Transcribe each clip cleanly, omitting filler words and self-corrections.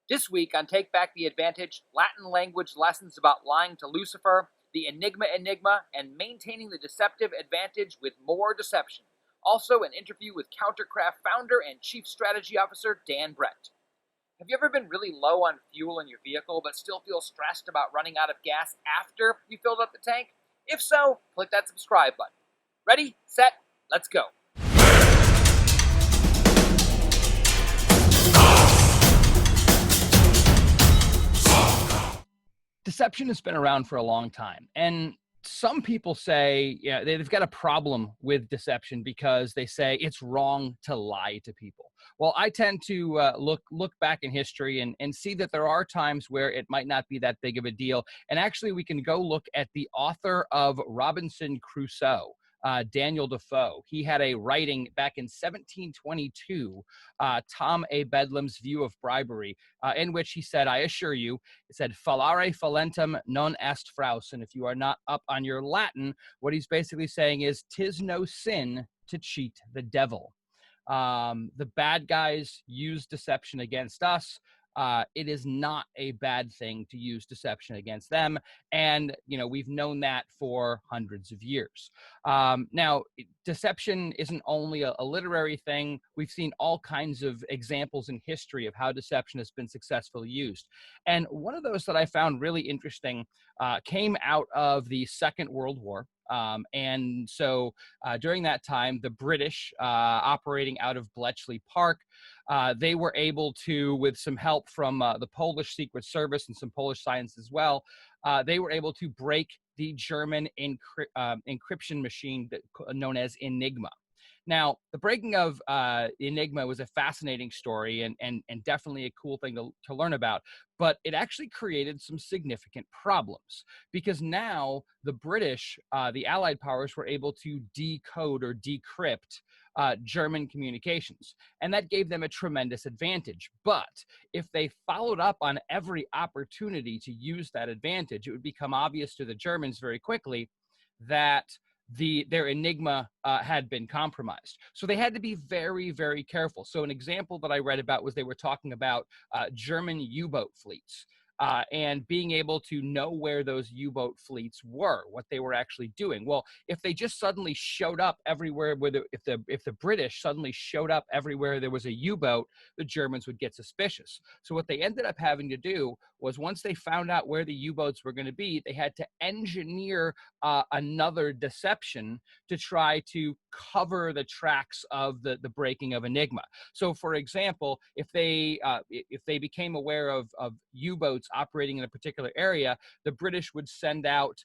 This week on Take Back the Advantage, Latin language lessons about lying to Lucifer, the Enigma, and maintaining the deceptive advantage with more deception. Also, an interview with CounterCraft founder and Chief Strategy Officer Dan Brett. Have you ever been really low on fuel in your vehicle but still feel stressed about running out of gas after you filled up the tank? If so, click that subscribe button. Ready, set, let's go. Deception has been around for a long time, and some people say they've got a problem with deception because they say it's wrong to lie to people. Well, I tend to look back in history and see that there are times where it might not be that big of a deal. And actually, we can go look at the author of Robinson Crusoe, Daniel Defoe. He had a writing back in 1722, Tom A. Bedlam's View of Bribery, in which he said, I assure you, it said, fallare fallentem non est fraus. And if you are not up on your Latin, what he's basically saying is, 'tis no sin to cheat the devil. The bad guys use deception against us. It is not a bad thing to use deception against them. And, we've known that for hundreds of years. Now, deception isn't only a literary thing. We've seen all kinds of examples in history of how deception has been successfully used. And one of those that I found really interesting came out of the Second World War. And so during that time, the British, operating out of Bletchley Park, they were able to, with some help from the Polish Secret Service and some Polish science as well, they were able to break the German encryption machine known as Enigma. Now, the breaking of Enigma was a fascinating story and definitely a cool thing to learn about, but it actually created some significant problems because now the British, the Allied powers, were able to decode or decrypt German communications, and that gave them a tremendous advantage. But if they followed up on every opportunity to use that advantage, it would become obvious to the Germans very quickly that their Enigma had been compromised. So they had to be very, very careful. So an example that I read about was they were talking about German U-boat fleets and being able to know where those U-boat fleets were, what they were actually doing. Well, if they just suddenly showed up everywhere, if the British suddenly showed up everywhere there was a U-boat, the Germans would get suspicious. So what they ended up having to do was, once they found out where the U-boats were going to be, they had to engineer another deception to try to cover the tracks of the breaking of Enigma. So, for example, if they became aware of U-boats operating in a particular area, the British would send out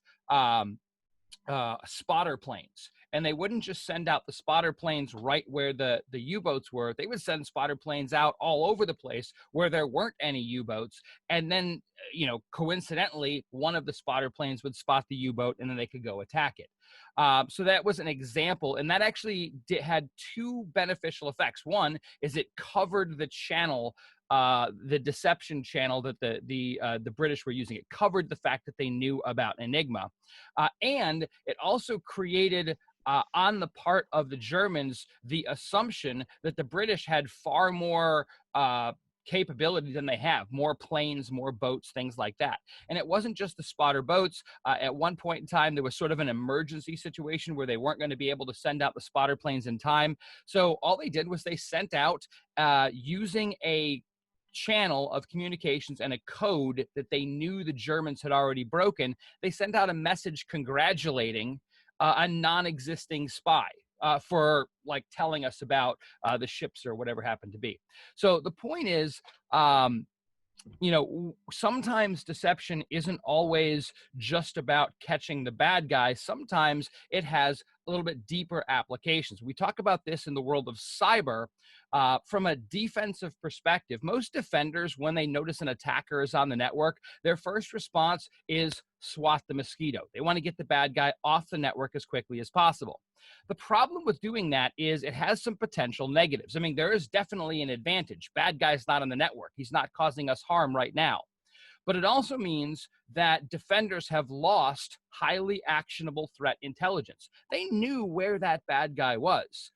spotter planes. And they wouldn't just send out the spotter planes right where the U-boats were. They would send spotter planes out all over the place where there weren't any U-boats. And then, coincidentally, one of the spotter planes would spot the U-boat and then they could go attack it. So that was an example. And that actually had two beneficial effects. One is it covered the channel, the deception channel that the British were using. It covered the fact that they knew about Enigma. And it also created on the part of the Germans the assumption that the British had far more capability than they have, more planes, more boats, things like that. And it wasn't just the spotter boats. At one point in time, there was sort of an emergency situation where they weren't going to be able to send out the spotter planes in time. So all they did was they sent out, using a channel of communications and a code that they knew the Germans had already broken, they sent out a message congratulating a non-existing spy for telling us about the ships or whatever happened to be. So the point is, sometimes deception isn't always just about catching the bad guy. Sometimes it has a little bit deeper applications. We talk about this in the world of cyber from a defensive perspective. Most defenders, when they notice an attacker is on the network, their first response is swat the mosquito. They want to get the bad guy off the network as quickly as possible. The problem with doing that is it has some potential negatives. I mean, there is definitely an advantage. Bad guy's not on the network. He's not causing us harm right now. But it also means that defenders have lost highly actionable threat intelligence. They knew where that bad guy was.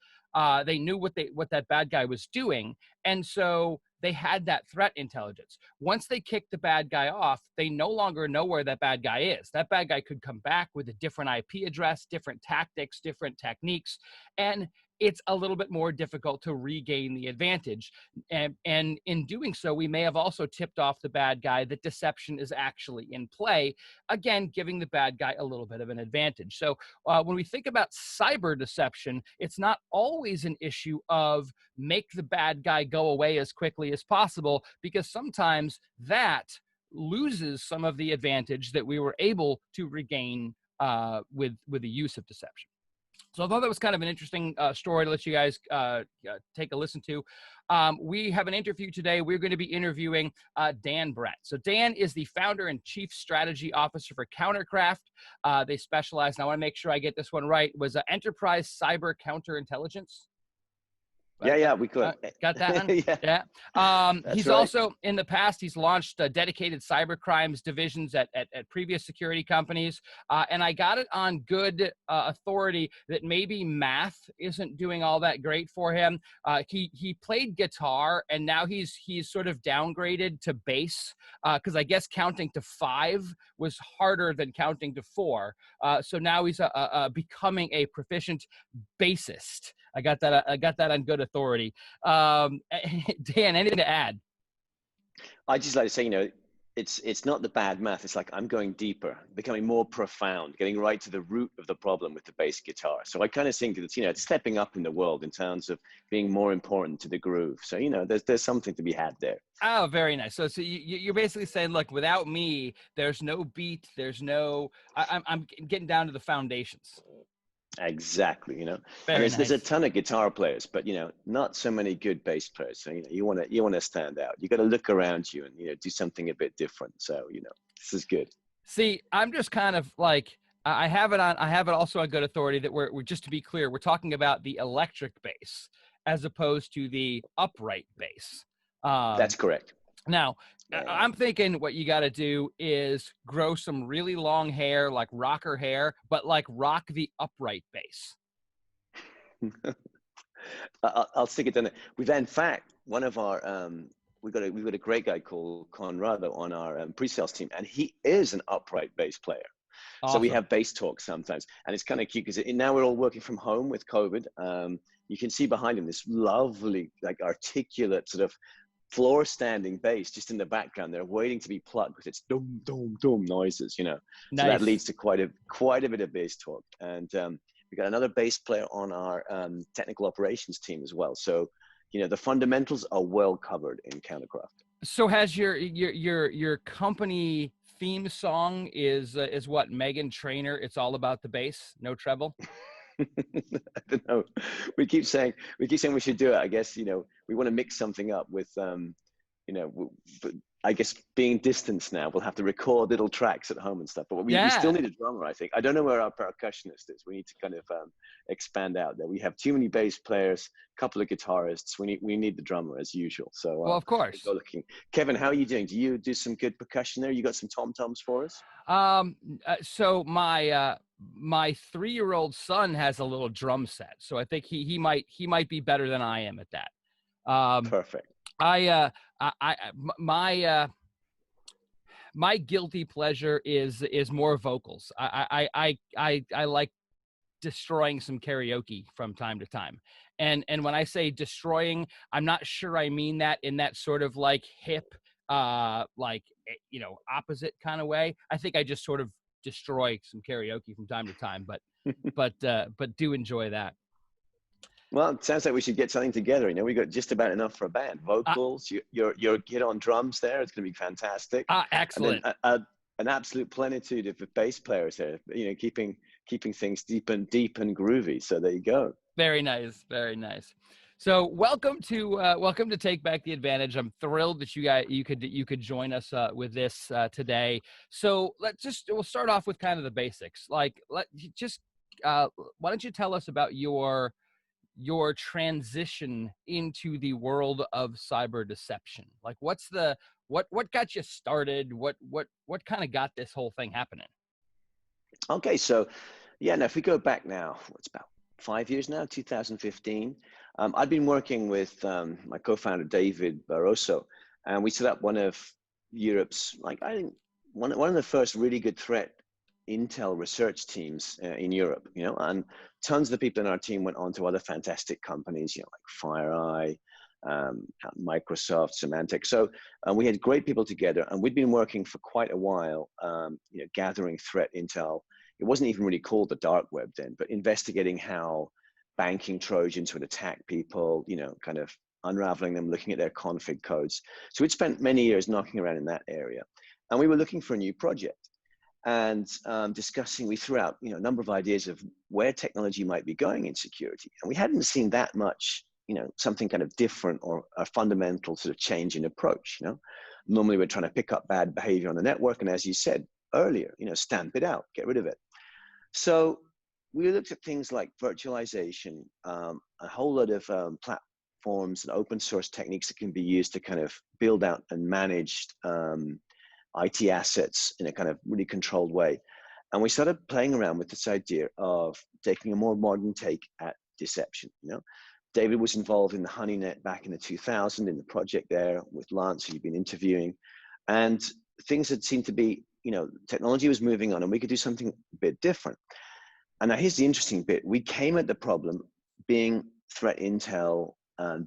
They knew what that bad guy was doing. And so they had that threat intelligence. Once they kick the bad guy off, they no longer know where that bad guy is. That bad guy could come back with a different IP address, different tactics, different techniques, and it's a little bit more difficult to regain the advantage. And in doing so, we may have also tipped off the bad guy that deception is actually in play, again, giving the bad guy a little bit of an advantage. So when we think about cyber deception, it's not always an issue of make the bad guy go away as quickly as possible, because sometimes that loses some of the advantage that we were able to regain with the use of deception. So I thought that was kind of an interesting story to let you guys take a listen to. We have an interview today. We're going to be interviewing Dan Brett. So Dan is the founder and chief strategy officer for CounterCraft. They specialize, and I want to make sure I get this one right, was enterprise cyber counterintelligence. Yeah, we could. Got that one? Yeah. He's right. Also, in the past, he's launched dedicated cyber crimes divisions at previous security companies. And I got it on good authority that maybe math isn't doing all that great for him. He played guitar, and now he's sort of downgraded to bass, because I guess counting to 5 was harder than counting to 4. So now he's becoming a proficient bassist. I got that on good authority. Dan, anything to add? I just like to say, it's not the bad math. It's like I'm going deeper, becoming more profound, getting right to the root of the problem with the bass guitar. So I kind of think that it's stepping up in the world in terms of being more important to the groove. So there's something to be had there. Oh, very nice. So you're basically saying, look, without me, there's no beat. There's no. I'm getting down to the foundations. Exactly, and Nice. there's a ton of guitar players, but not so many good bass players. So you want to stand out. You got to look around you and do something a bit different. So this is good. See, I'm just kind of like I have it also on good authority that we're just to be clear, we're talking about the electric bass as opposed to the upright bass. That's correct. Now, I'm thinking what you got to do is grow some really long hair, like rocker hair, but like rock the upright bass. I'll stick it down there. We've in fact one of our we've got a great guy called Conrado on our pre-sales team, and he is an upright bass player. Awesome. So we have bass talks sometimes, and it's kind of cute because now we're all working from home with COVID. You can see behind him this lovely, like articulate sort of floor standing bass just in the background. They're waiting to be plucked because it's dum dum dum noises, Nice. So that leads to quite a bit of bass talk. And we got another bass player on our technical operations team as well. So the fundamentals are well covered in CounterCraft. So has your company theme song is what, Meghan Trainor? It's all about the bass, no treble. I don't know. We keep saying we should do it. I guess we want to mix something up with but I guess being distanced now, we'll have to record little tracks at home and stuff. But we still need a drummer, I think. I don't know where our percussionist is. We need to kind of expand out there. We have too many bass players, a couple of guitarists. We need the drummer as usual. So well, of course. Go looking. Kevin, how are you doing? Do you do some good percussion there? You got some tom-toms for us? So my 3-year-old son has a little drum set, so I think he might be better than I am at that. Perfect. My guilty pleasure is more vocals. I like destroying some karaoke from time to time. And when I say destroying, I'm not sure I mean that in that sort of like hip, opposite kind of way. I think I just sort of destroy some karaoke from time to time, but do enjoy that. Well, it sounds like we should get something together. We got just about enough for a band. Vocals, your hit on drums there. It's going to be fantastic. Excellent. An absolute plenitude of bass players there. Keeping things deep and groovy. So there you go. Very nice. Very nice. So welcome to Take Back the Advantage. I'm thrilled that you could join us with this today. So we'll start off with kind of the basics. Why don't you tell us about your transition into the world of cyber deception? Like what got you started? What kind of got this whole thing happening? Okay, so now if we go back now, it's about 5 years now, 2015. I'd been working with my co-founder, David Barroso, and we set up one of Europe's, like, I think, one of the first really good threat intel research teams in Europe, you know, and tons of the people in our team went on to other fantastic companies, you know, like FireEye, Microsoft, Symantec. So we had great people together, and we'd been working for quite a while, you know, gathering threat intel. It wasn't even really called the dark web then, but investigating how banking Trojans would attack people, you know, kind of unraveling them, looking at their config codes. So we'd spent many years knocking around in that area, and we were looking for a new project and discussing. We threw out, you know, a number of ideas of where technology might be going in security, and we hadn't seen that much, you know, something kind of different or a fundamental sort of change in approach. You know, normally we're trying to pick up bad behavior on the network, and as you said earlier, you know, stamp it out, get rid of it. So we looked at things like virtualization, a whole lot of platforms and open source techniques that can be used to kind of build out and manage IT assets in a kind of really controlled way. And we started playing around with this idea of taking a more modern take at deception. You know, David was involved in the HoneyNet back in the 2000s in the project there with Lance, who you've been interviewing, and things had seemed to be, you know, technology was moving on, and we could do something a bit different. And now here's the interesting bit. We came at the problem being threat intel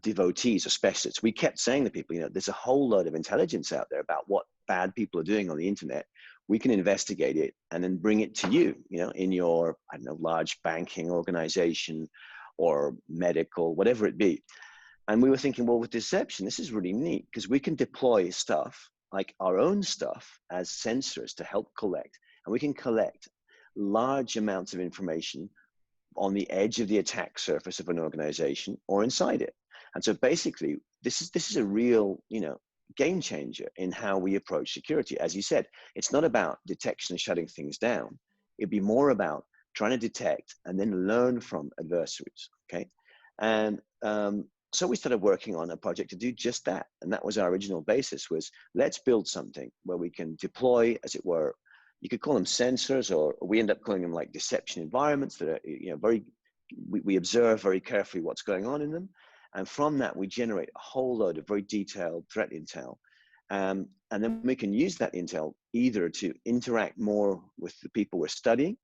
devotees or specialists. We kept saying to people, you know, there's a whole lot of intelligence out there about what bad people are doing on the internet. We can investigate it and then bring it to you, you know, in your, I don't know, large banking organization or medical, whatever it be. And we were thinking, well, with deception, this is really neat because we can deploy stuff like our own stuff as sensors to help collect, and we can collect large amounts of information on the edge of the attack surface of an organization or inside it. And so basically, this is a real, you know, game changer in how we approach security. As you said, it's not about detection and shutting things down. It'd be more about trying to detect and then learn from adversaries, okay? And so we started working on a project to do just that. And that was our original basis, was let's build something where we can deploy, as it were, you could call them sensors, or we end up calling them like deception environments that are, you know, we observe very carefully what's going on in them. And from that, we generate a whole load of very detailed threat intel. And then we can use that intel either to interact more with the people we're studying,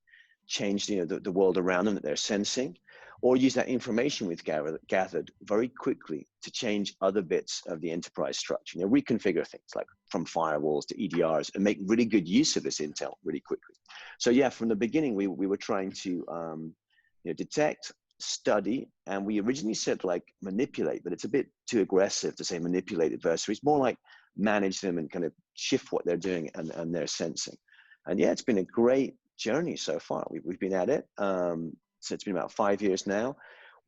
change, you know, the world around them that they're sensing, or use that information we've gathered very quickly to change other bits of the enterprise structure. You know, reconfigure things like from firewalls to EDRs and make really good use of this intel really quickly. So yeah, from the beginning, we were trying to you know, detect, study, and we originally said like manipulate, but it's a bit too aggressive to say manipulate adversaries, more like manage them and kind of shift what they're doing and their sensing. And yeah, it's been a great journey so far. We've been at it. So it's been about 5 years now.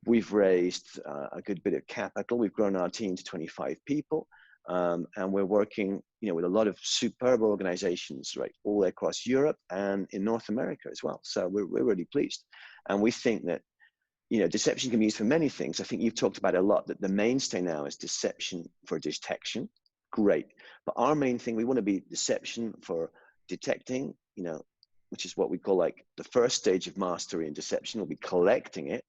We've raised a good bit of capital. We've grown our team to 25 people. And we're working, you know, with a lot of superb organizations, right, all across Europe and in North America as well. So we're really pleased. And we think that, you know, deception can be used for many things. I think you've talked about it a lot, that the mainstay now is deception for detection. Great. But our main thing, we want to be deception for detecting, you know, which is what we call like the first stage of mastery in deception will be collecting it.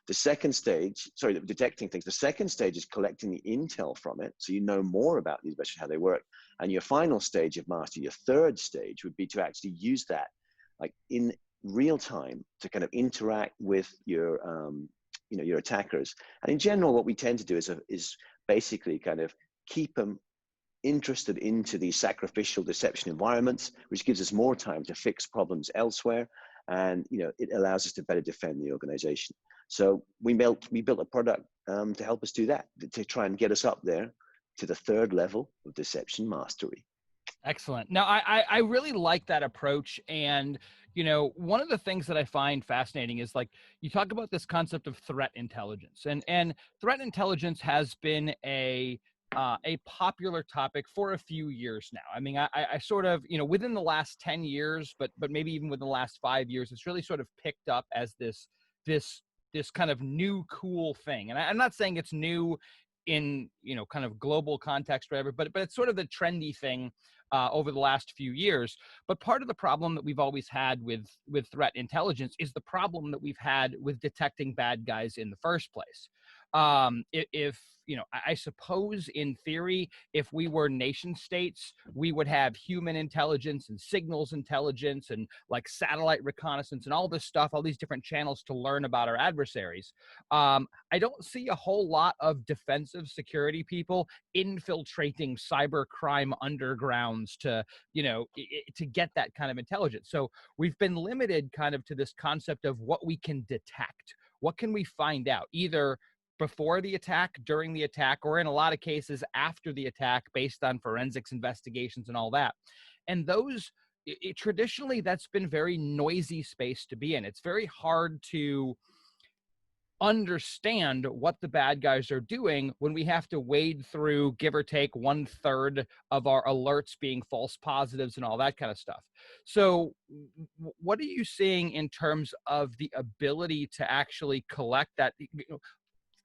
The second stage, sorry, detecting things. The second stage is collecting the intel from it, so you know more about these, especially how they work. And your final stage of mastery, your third stage, would be to actually use that, like in real time, to kind of interact with your, you know, your attackers. And in general, what we tend to do is basically kind of keep them interested into these sacrificial deception environments, which gives us more time to fix problems elsewhere, and you know, it allows us to better defend the organization. So we built a product to help us do that, to try and get us up there to the third level of deception mastery. Excellent. Now, I really like that approach. And, you know, one of the things that I find fascinating is, like, you talk about this concept of threat intelligence, and threat intelligence has been a popular topic for a few years now. I mean, I sort of, you know, within the last 10 years, but maybe even within the last 5 years, it's really sort of picked up as this kind of new cool thing. And I'm not saying it's new in, you know, kind of global context or whatever, but it's sort of the trendy thing over the last few years. But part of the problem that we've always had with threat intelligence is the problem that we've had with detecting bad guys in the first place. If you know, I suppose in theory, if we were nation states, we would have human intelligence and signals intelligence and like satellite reconnaissance and all this stuff, all these different channels to learn about our adversaries. I don't see a whole lot of defensive security people infiltrating cybercrime undergrounds to, you know, to get that kind of intelligence. So we've been limited kind of to this concept of what we can detect. What can we find out? Either before the attack, during the attack, or in a lot of cases after the attack based on forensics investigations and all that. And those, traditionally, that's been very noisy space to be in. It's very hard to understand what the bad guys are doing when we have to wade through, give or take, 1/3 of our alerts being false positives and all that kind of stuff. So what are you seeing in terms of the ability to actually collect that?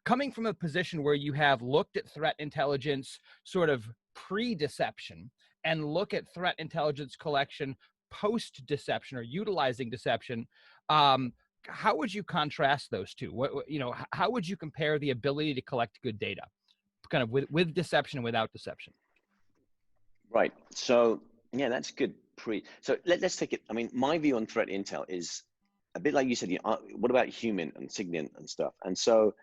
Coming from a position where you have looked at threat intelligence sort of pre-deception and look at threat intelligence collection post-deception or utilizing deception, how would you contrast those two? You know, how would you compare the ability to collect good data, kind of with deception and without deception? Right. So yeah, that's good. So let's take it. I mean, my view on threat intel is a bit like you said. What about human and SIGINT and stuff? And so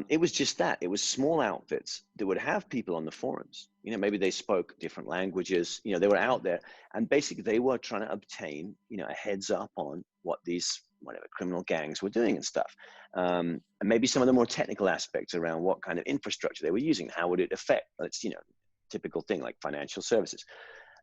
it was just that. It was small outfits that would have people on the forums. You know, maybe they spoke different languages. You know, they were out there, and basically they were trying to obtain, you know, a heads up on what these whatever criminal gangs were doing and stuff, and maybe some of the more technical aspects around what kind of infrastructure they were using, how would it affect. It's, you know, typical thing like financial services,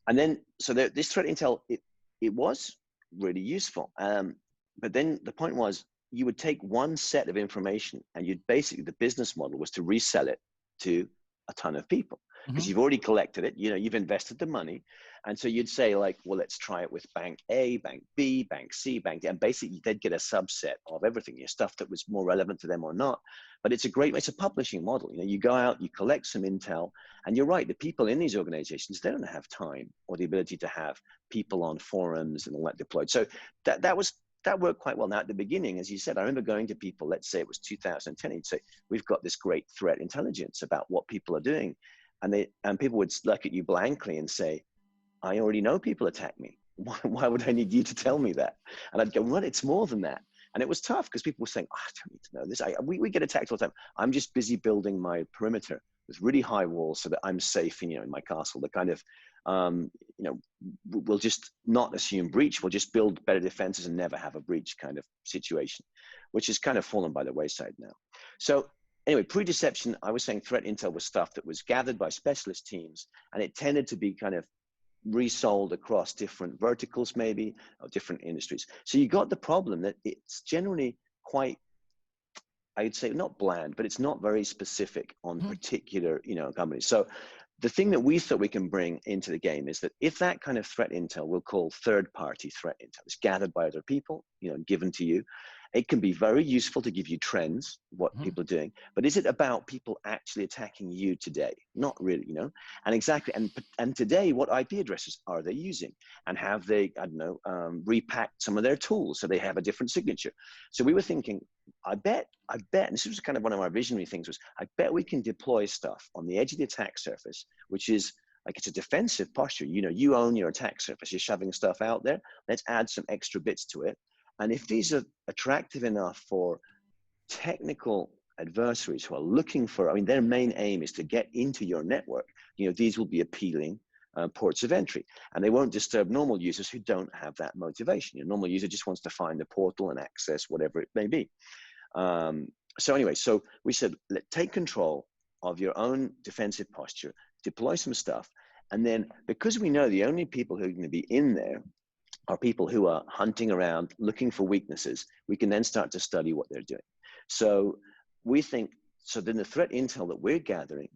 and then so this threat intel it was really useful. But then the point was, you would take one set of information and you'd basically, the business model was to resell it to a ton of people because you've already collected it, you know, you've invested the money. And so you'd say like, well, let's try it with bank A, bank B, bank C, bank D. And basically they'd get a subset of everything, your stuff that was more relevant to them or not. But it's a publishing model. You know, you go out, you collect some intel, and you're right, the people in these organizations, they don't have time or the ability to have people on forums and all that deployed. So that worked quite well. Now, at the beginning, as you said, I remember going to people, let's say it was 2010, he'd say, we've got this great threat intelligence about what people are doing. And people would look at you blankly and say, I already know people attack me. Why would I need you to tell me that? And I'd go, well, it's more than that. And it was tough because people were saying, oh, I don't need to know this. We get attacked all the time. I'm just busy building my perimeter with really high walls so that I'm safe, you know, in my castle. The kind of, you know, we'll just not assume breach. We'll just build better defenses and never have a breach kind of situation, which has kind of fallen by the wayside now. So anyway, pre-deception, I was saying threat intel was stuff that was gathered by specialist teams, and it tended to be kind of resold across different verticals, maybe, or different industries. So you got the problem that it's generally quite, I'd say not bland, but it's not very specific on particular, you know, companies. So the thing that we thought we can bring into the game is that if that kind of threat intel, we'll call third-party threat intel, is gathered by other people, you know, given to you, it can be very useful to give you trends, what people are doing. But is it about people actually attacking you today? Not really, you know. And exactly, and today, what IP addresses are they using? And have they, I don't know, repacked some of their tools so they have a different signature? So we were thinking, I bet, and this was kind of one of our visionary things, was I bet we can deploy stuff on the edge of the attack surface, which is like, it's a defensive posture. You know, you own your attack surface, you're shoving stuff out there. Let's add some extra bits to it. And if these are attractive enough for technical adversaries who are looking for, I mean, their main aim is to get into your network, you know, these will be appealing ports of entry, and they won't disturb normal users who don't have that motivation. Your normal user just wants to find the portal and access whatever it may be. So anyway, so we said, take control of your own defensive posture, deploy some stuff, and then because we know the only people who are going to be in there are people who are hunting around looking for weaknesses, we can then start to study what they're doing. So we think, so then the threat intel that we're gathering,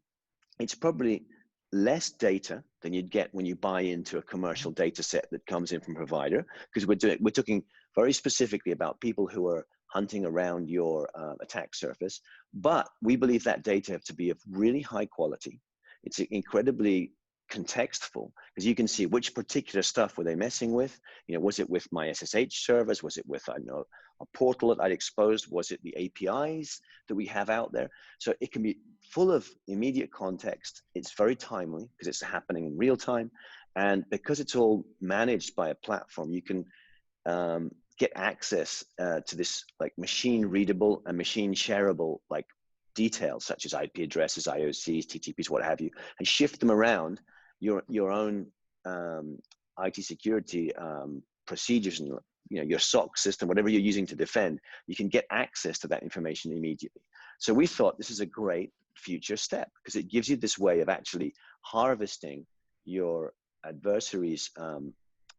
it's probably less data than you'd get when you buy into a commercial data set that comes in from a provider, because we're talking very specifically about people who are hunting around your attack surface. But we believe that data to be of really high quality. It's incredibly contextful, because you can see which particular stuff were they messing with. You know, was it with my SSH servers? Was it with, I don't know, a portal that I'd exposed? Was it the APIs that we have out there? So it can be full of immediate context. It's very timely because it's happening in real time. And because it's all managed by a platform, you can get access to this like machine readable and machine shareable like details such as IP addresses, IOCs, TTPs, what have you, and shift them around your own IT security procedures and your SOC system, whatever you're using to defend. You can get access to that information immediately. So we thought this is a great future step because it gives you this way of actually harvesting your adversary's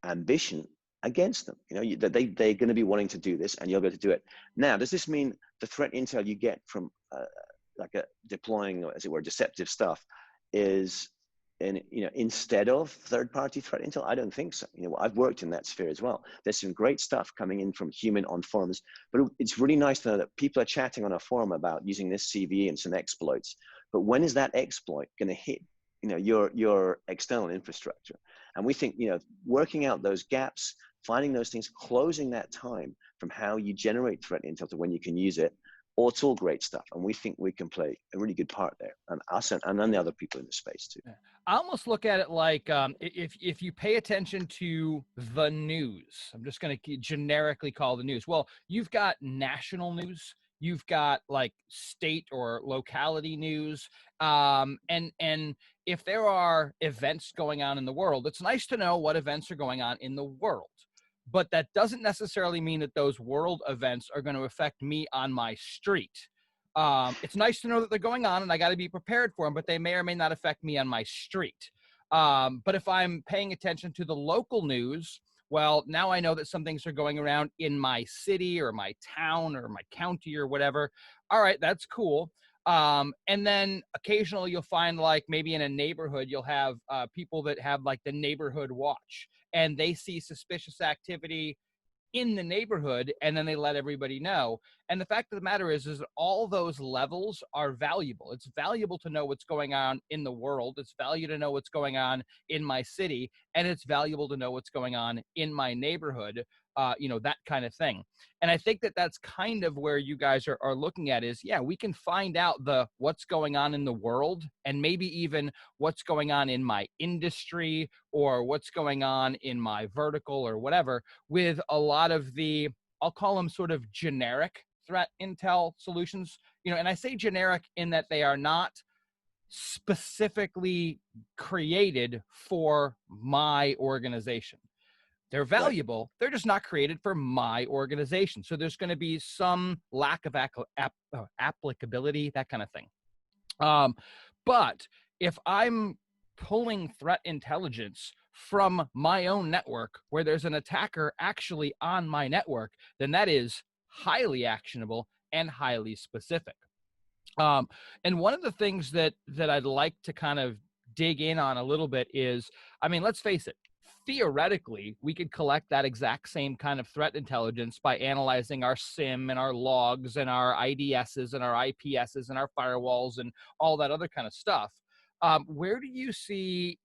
ambition against them. They're going to be wanting to do this, and you're going to do it. Now, does this mean the threat intel you get from deploying, as it were, deceptive stuff is instead of third-party threat intel? I don't think so. I've worked in that sphere as well. There's some great stuff coming in from human on forums, but it's really nice to know that people are chatting on a forum about using this CVE and some exploits. But when is that exploit going to hit your external infrastructure? And we think working out those gaps, finding those things, closing that time from how you generate threat intel to when you can use it, it's all great stuff. And we think we can play a really good part there, and us and then the other people in the space too. I almost look at it like if you pay attention to the news, I'm just going to generically call the news. Well, you've got national news, you've got like state or locality news, and if there are events going on in the world, it's nice to know what events are going on in the world. But that doesn't necessarily mean that those world events are going to affect me on my street. It's nice to know that they're going on and I got to be prepared for them, but they may or may not affect me on my street. But if I'm paying attention to the local news, well, now I know that some things are going around in my city or my town or my county or whatever. All right, that's cool. And then occasionally you'll find like maybe in a neighborhood, you'll have people that have like the neighborhood watch, and they see suspicious activity in the neighborhood, and then they let everybody know. And the fact of the matter is that all those levels are valuable. It's valuable to know what's going on in the world. It's valuable to know what's going on in my city, and it's valuable to know what's going on in my neighborhood, that kind of thing. And I think that that's kind of where you guys are looking at is, yeah, we can find out what's going on in the world, and maybe even what's going on in my industry or what's going on in my vertical or whatever, with a lot of the, I'll call them sort of generic threat intel solutions. And I say generic in that they are not specifically created for my organization. They're valuable. They're just not created for my organization. So there's going to be some lack of applicability, that kind of thing. But if I'm pulling threat intelligence from my own network where there's an attacker actually on my network, then that is highly actionable and highly specific. And one of the things that I'd like to kind of dig in on a little bit is, let's face it, theoretically, we could collect that exact same kind of threat intelligence by analyzing our SIM and our logs and our IDSs and our IPSs and our firewalls and all that other kind of stuff. Where do you see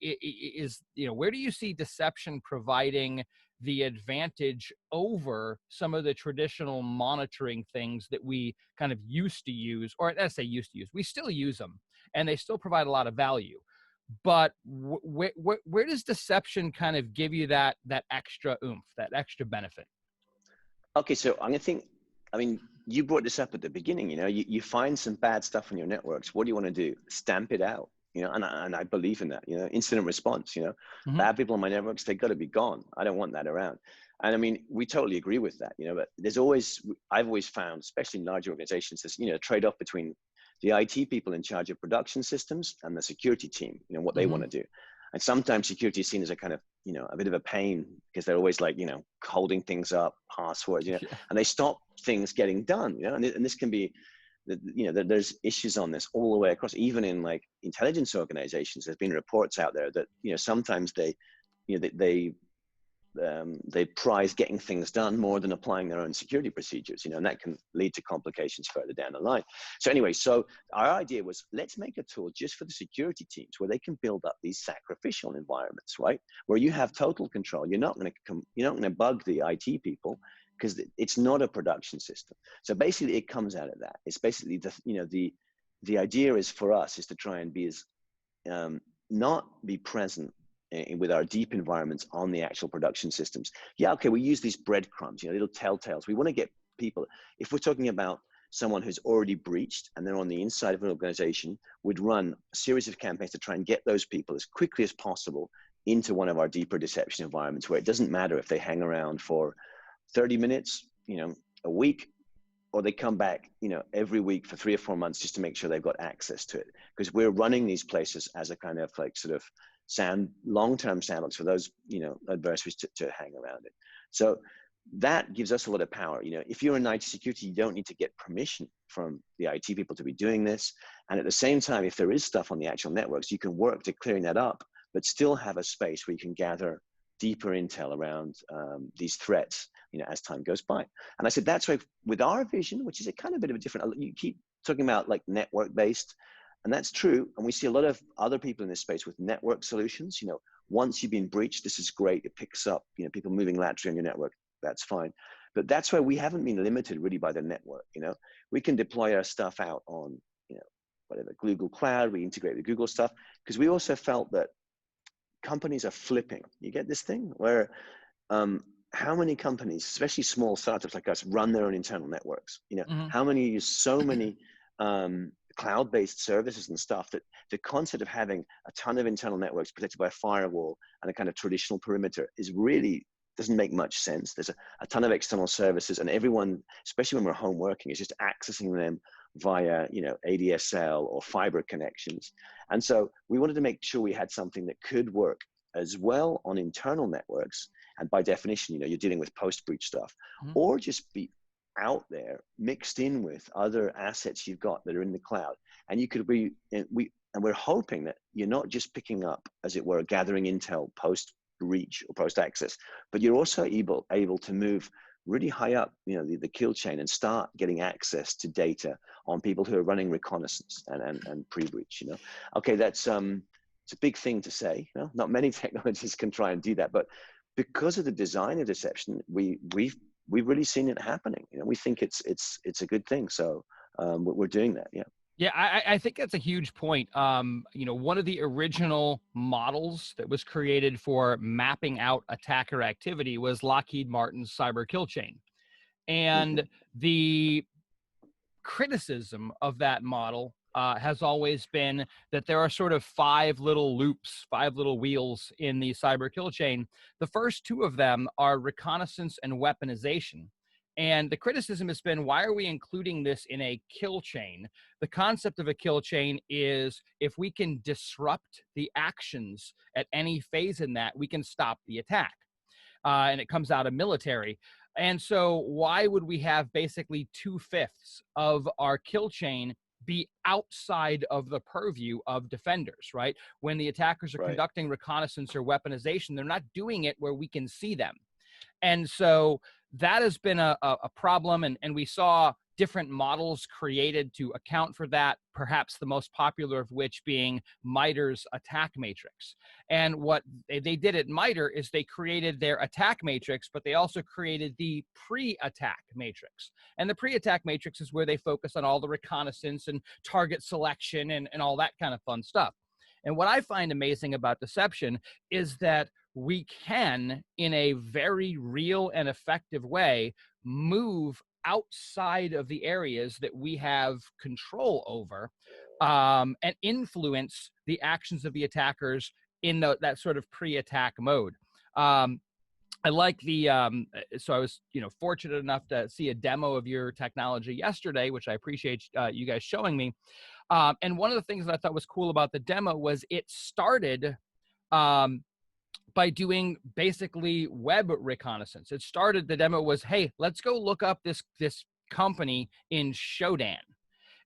where do you see deception providing the advantage over some of the traditional monitoring things that we kind of used to use, or let's say used to use, we still use them and they still provide a lot of value? But where does deception kind of give you that extra oomph, that extra benefit? Okay, so you brought this up at the beginning. You find some bad stuff on your networks. What do you want to do? Stamp it out. And I believe in that. Incident response. Bad people on my networks, they got to be gone. I don't want that around. And we totally agree with that. But I've always found, especially in large organizations, there's a trade-off between the IT people in charge of production systems and the security team, what they want to do. And sometimes security is seen as a kind of, a bit of a pain because they're always like, holding things up, passwords, and they stop things getting done, and this can be, there's issues on this all the way across, even in like intelligence organizations. There's been reports out there that, sometimes they they prize getting things done more than applying their own security procedures, and that can lead to complications further down the line. So anyway, so our idea was, let's make a tool just for the security teams where they can build up these sacrificial environments, right? Where you have total control. You're not going to bug the IT people because it's not a production system. So basically it comes out of that. It's basically the idea is for us is to try and be as not be present with our deep environments on the actual production systems. Yeah, okay, we use these breadcrumbs, little telltales. We want to get people, if we're talking about someone who's already breached and they're on the inside of an organization, would run a series of campaigns to try and get those people as quickly as possible into one of our deeper deception environments, where it doesn't matter if they hang around for 30 minutes, a week, or they come back, every week for 3 or 4 months just to make sure they've got access to it. Because we're running these places as a kind of like sort of long-term sandbox for those, adversaries to hang around it. So that gives us a lot of power. If you're in IT security, you don't need to get permission from the IT people to be doing this. And at the same time, if there is stuff on the actual networks, you can work to clearing that up, but still have a space where you can gather deeper intel around these threats, as time goes by. And I said, that's why with our vision, which is a kind of bit of a different, you keep talking about like network-based, and that's true. And we see a lot of other people in this space with network solutions. Once you've been breached, this is great. It picks up, people moving laterally on your network. That's fine. But that's why we haven't been limited really by the network. We can deploy our stuff out on, whatever, Google Cloud. We integrate with Google stuff, because we also felt that companies are flipping. You get this thing where how many companies, especially small startups like us, run their own internal networks? How many use so many cloud-based services and stuff that the concept of having a ton of internal networks protected by a firewall and a kind of traditional perimeter is really doesn't make much sense. There's a ton of external services, and everyone, especially when we're home working, is just accessing them via, ADSL or fiber connections. And so we wanted to make sure we had something that could work as well on internal networks. And by definition, you're dealing with post-breach stuff, or just be out there mixed in with other assets you've got that are in the cloud. And you could be, and we're hoping that you're not just picking up, as it were, gathering intel post-breach or post-access, but you're also able to move really high up, the kill chain, and start getting access to data on people who are running reconnaissance and pre-breach. Okay, that's it's a big thing to say. Not many technologies can try and do that, but because of the design of deception, we've really seen it happening. We think it's a good thing. So we're doing that. Yeah. Yeah, I think that's a huge point. One of the original models that was created for mapping out attacker activity was Lockheed Martin's cyber kill chain. And the criticism of that model has always been that there are sort of 5 little loops, 5 little wheels in the cyber kill chain. The first 2 of them are reconnaissance and weaponization. And the criticism has been, why are we including this in a kill chain? The concept of a kill chain is if we can disrupt the actions at any phase in that, we can stop the attack. And it comes out of military. And so why would we have basically 2/5 of our kill chain be outside of the purview of defenders, right? When the attackers are conducting reconnaissance or weaponization, they're not doing it where we can see them. And so that has been a problem, and we saw different models created to account for that, perhaps the most popular of which being MITRE's attack matrix. And what they did at MITRE is they created their attack matrix, but they also created the pre-attack matrix. And the pre-attack matrix is where they focus on all the reconnaissance and target selection and all that kind of fun stuff. And what I find amazing about deception is that we can, in a very real and effective way, move outside of the areas that we have control over and influence the actions of the attackers in that sort of pre-attack mode. I like the, so I was, fortunate enough to see a demo of your technology yesterday, which I appreciate you guys showing me. And one of the things that I thought was cool about the demo was it started by doing basically web reconnaissance. The demo was, hey, let's go look up this company in Shodan.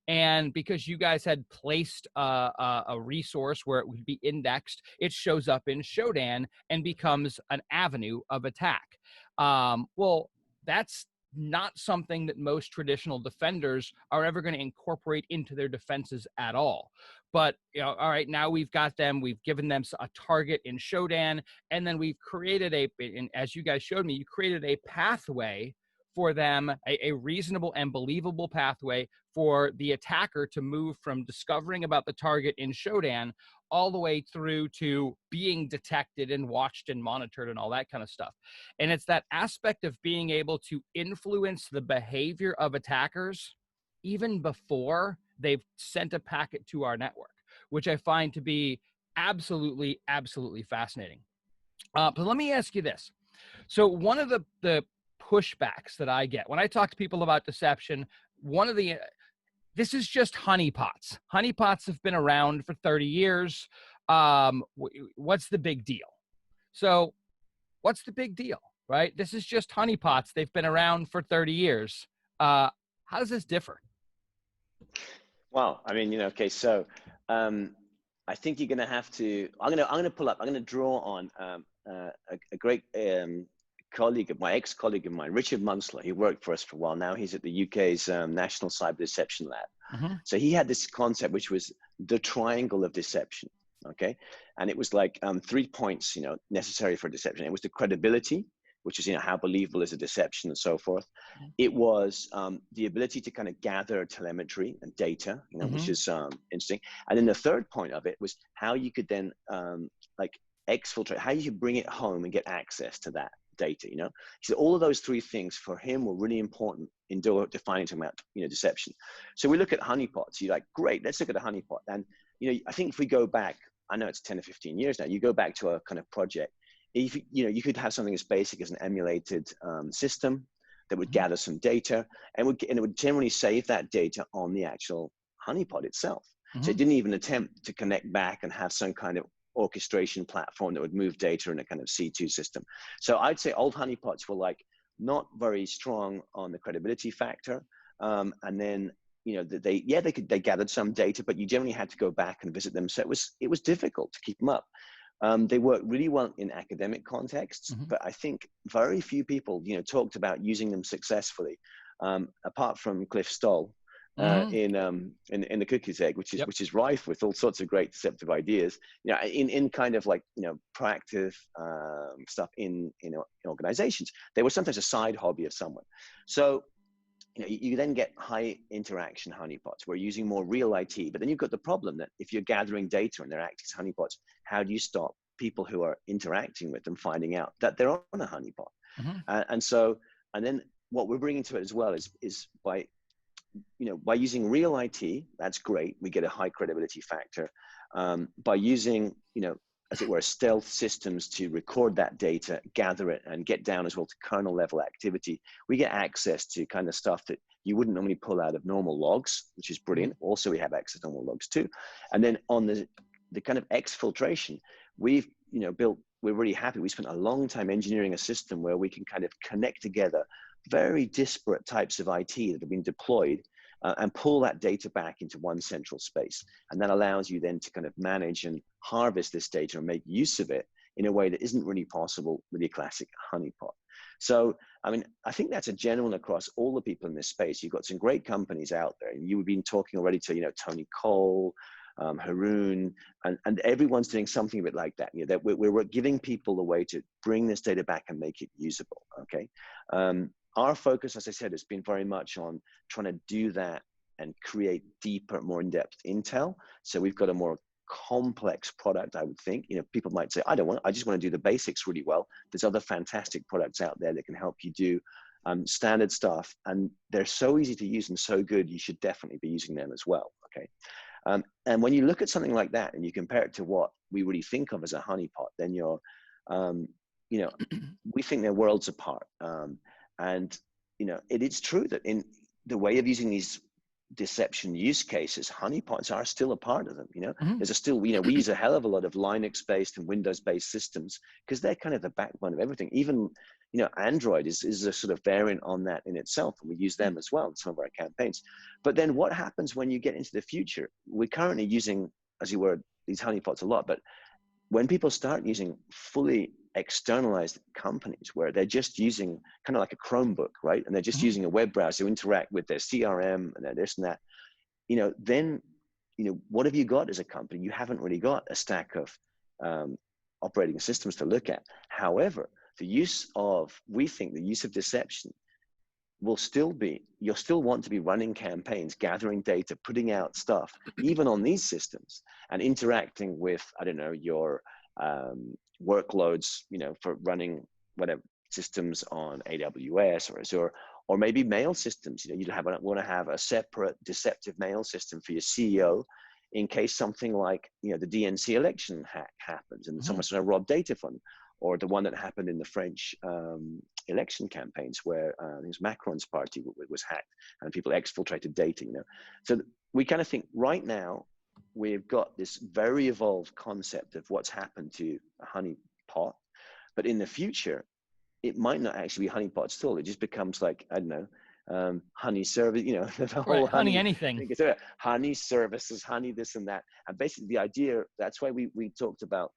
And because you guys had placed a resource where it would be indexed, it shows up in Shodan and becomes an avenue of attack. Well, that's not something that most traditional defenders are ever going to incorporate into their defenses at all. But, all right, now we've got them, we've given them a target in Shodan, and then we've created and as you guys showed me, you created a pathway for them, a reasonable and believable pathway for the attacker to move from discovering about the target in Shodan all the way through to being detected and watched and monitored and all that kind of stuff. And it's that aspect of being able to influence the behavior of attackers even before they've sent a packet to our network, which I find to be absolutely, absolutely fascinating. But let me ask you this. So one of the pushbacks that I get when I talk to people about deception, this is just honeypots. Honeypots have been around for 30 years. What's the big deal? So what's the big deal, right? This is just honeypots. They've been around for 30 years. How does this differ? Well, I mean, okay, so I think you're going to have to, I'm going to draw on a great colleague of my ex-colleague of mine, Richard Munsler. He worked for us for a while now. He's at the UK's National Cyber Deception Lab. Mm-hmm. So he had this concept, which was the triangle of deception. Okay. And it was like 3 points, necessary for deception. It was the credibility, which is, how believable is a deception and so forth. Mm-hmm. It was the ability to kind of gather telemetry and data, mm-hmm. which is interesting. And then the third point of it was how you could then exfiltrate, how you could bring it home and get access to that data, So all of those three things for him were really important in defining about, deception. So we look at honeypots. You're like, great, let's look at a honeypot. And, I think if we go back, I know it's 10 or 15 years now, you go back to a kind of project, if, you could have something as basic as an emulated system that would gather some data and it would generally save that data on the actual honeypot itself. Mm-hmm. So it didn't even attempt to connect back and have some kind of orchestration platform that would move data in a kind of C2 system. So I'd say old honeypots were not very strong on the credibility factor. And then, they gathered some data, but you generally had to go back and visit them. So it was difficult to keep them up. They work really well in academic contexts, mm-hmm. but I think very few people, talked about using them successfully, apart from Cliff Stoll mm-hmm. in the Cookie's Egg, which is rife with all sorts of great deceptive ideas. In kind of proactive stuff in organizations. They were sometimes a side hobby of someone. So you then get high interaction honeypots. We're using more real IT, but then you've got the problem that if you're gathering data and they're acting as honeypots, how do you stop people who are interacting with them finding out that they're on a honeypot? Mm-hmm. And then what we're bringing to it as well is by using real IT, that's great. We get a high credibility factor. By using, as it were, stealth systems to record that data, gather it, and get down as well to kernel level activity, we get access to kind of stuff that you wouldn't normally pull out of normal logs, which is brilliant. Also, we have access to normal logs too. And then on the kind of exfiltration, we've, we're really happy. We spent a long time engineering a system where we can kind of connect together very disparate types of IT that have been deployed and pull that data back into one central space. And that allows you then to kind of manage and harvest this data and make use of it in a way that isn't really possible with your classic honeypot. So, I think that's a general across all the people in this space. You've got some great companies out there, and you've been talking already to, Tony Cole, Haroon, and everyone's doing something a bit like that. That we're giving people a way to bring this data back and make it usable. Okay. Our focus, as I said, has been very much on trying to do that and create deeper, more in-depth intel. So we've got a more complex product, I would think. People might say, I just want to do the basics really well. There's other fantastic products out there that can help you do standard stuff. And they're so easy to use and so good, you should definitely be using them as well. Okay. And when you look at something like that and you compare it to what we really think of as a honeypot, then you're, we think they're worlds apart. And it is true that in the way of using these deception use cases, honeypots are still a part of them. Mm-hmm. There's still, we use a hell of a lot of Linux-based and Windows-based systems because they're kind of the backbone of everything. Even, Android is a sort of variant on that in itself, and we use them as well in some of our campaigns. But then what happens when you get into the future? We're currently using, as you were, these honeypots a lot, but when people start using fully externalized companies where they're just using kind of like a Chromebook, right? And they're just using a web browser to interact with their CRM and their this and that, then, what have you got as a company? You haven't really got a stack of operating systems to look at. However, we think the use of deception will still be, you'll still want to be running campaigns, gathering data, putting out stuff, even on these systems, and interacting with, I don't know, your workloads, for running whatever systems on AWS or Azure, or maybe mail systems. You'd want to have a separate deceptive mail system for your CEO in case something like, the DNC election hack happens and someone's trying to rob data from them, or the one that happened in the French election campaigns where I think it was Macron's party was hacked and people exfiltrated data, So we kind of think right now we've got this very evolved concept of what's happened to a honey pot, but in the future, it might not actually be honeypots at all. It just becomes like, I don't know, honey service, the whole honey anything. Honey services, honey this and that. And basically the idea, that's why we talked about,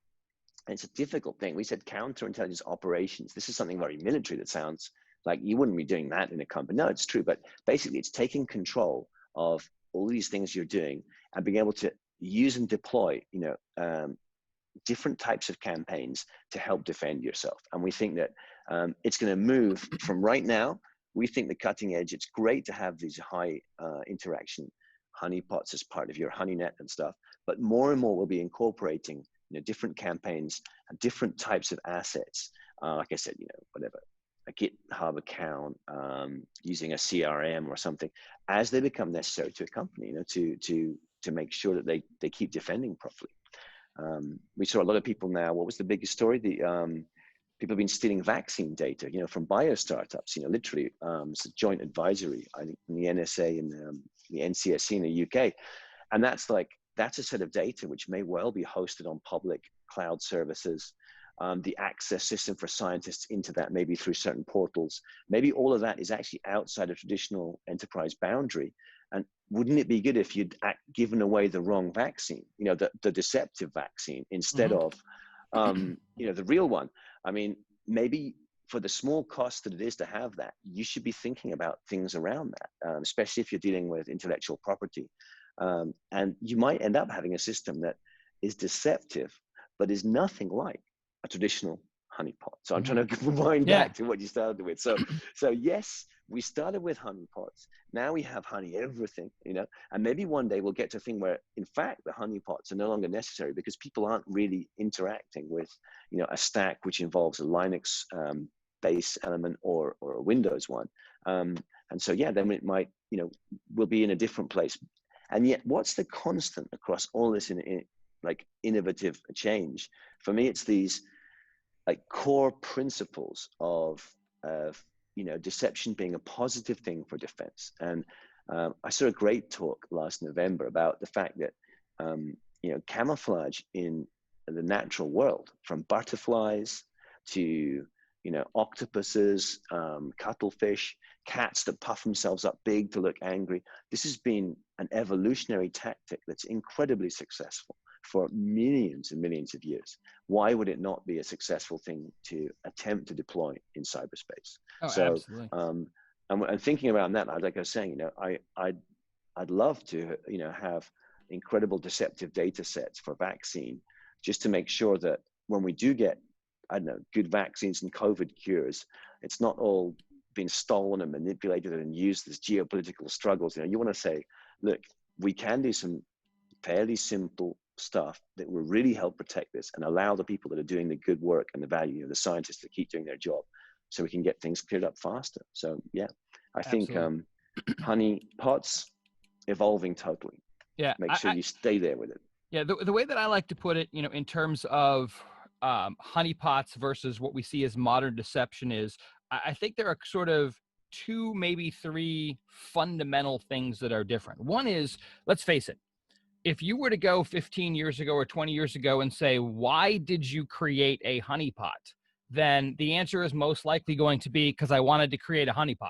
and it's a difficult thing. We said counterintelligence operations. This is something very military that sounds like you wouldn't be doing that in a company. No, it's true. But basically it's taking control of all these things you're doing and being able to use and deploy, different types of campaigns to help defend yourself. And we think that it's going to move from right now. We think the cutting edge, it's great to have these high interaction honeypots as part of your honeynet and stuff, but more and more we'll be incorporating different campaigns and different types of assets. Like I said, whatever, a GitHub account, using a CRM or something, as they become necessary to a company, to make sure that they keep defending properly. We saw a lot of people now. What was the biggest story? People have been stealing vaccine data, from bio startups. Literally, it's a joint advisory, I think, from the NSA and the NCSC in the UK, and that's a set of data which may well be hosted on public cloud services. The access system for scientists into that, maybe through certain portals, maybe all of that is actually outside a traditional enterprise boundary. And wouldn't it be good if you'd given away the wrong vaccine, the deceptive vaccine, instead of, the real one? I mean, maybe for the small cost that it is to have that, you should be thinking about things around that, especially if you're dealing with intellectual property. And you might end up having a system that is deceptive, but is nothing like a traditional honeypot. So I'm trying to rewind back to what you started with. So yes, we started with honeypots. Now we have honey everything, and maybe one day we'll get to a thing where, in fact, the honeypots are no longer necessary because people aren't really interacting with, a stack which involves a Linux base element or a Windows one. And so, then it might, we'll be in a different place. And yet, what's the constant across all this like innovative change? For me, it's these like core principles of deception being a positive thing for defense. And I saw a great talk last November about the fact that camouflage in the natural world, from butterflies to octopuses, cuttlefish, cats that puff themselves up big to look angry. This has been an evolutionary tactic that's incredibly successful for millions and millions of years. Why would it not be a successful thing to attempt to deploy in cyberspace? Oh, so, absolutely. And thinking around that, like I was saying, I'd love to, have incredible deceptive data sets for vaccine, just to make sure that when we do get, I don't know, good vaccines and COVID cures, it's not all been stolen and manipulated and used as geopolitical struggles. You want to say, look, we can do some fairly simple stuff that will really help protect this and allow the people that are doing the good work and the value, the scientists, to keep doing their job, so we can get things cleared up faster. So I think honey pots evolving totally. Make sure you stay there with it. Yeah, the way that I like to put it, in terms of honeypots versus what we see as modern deception is, I think there are sort of two, maybe three fundamental things that are different. One is, let's face it, if you were to go 15 years ago or 20 years ago and say, why did you create a honeypot? Then the answer is most likely going to be because I wanted to create a honeypot.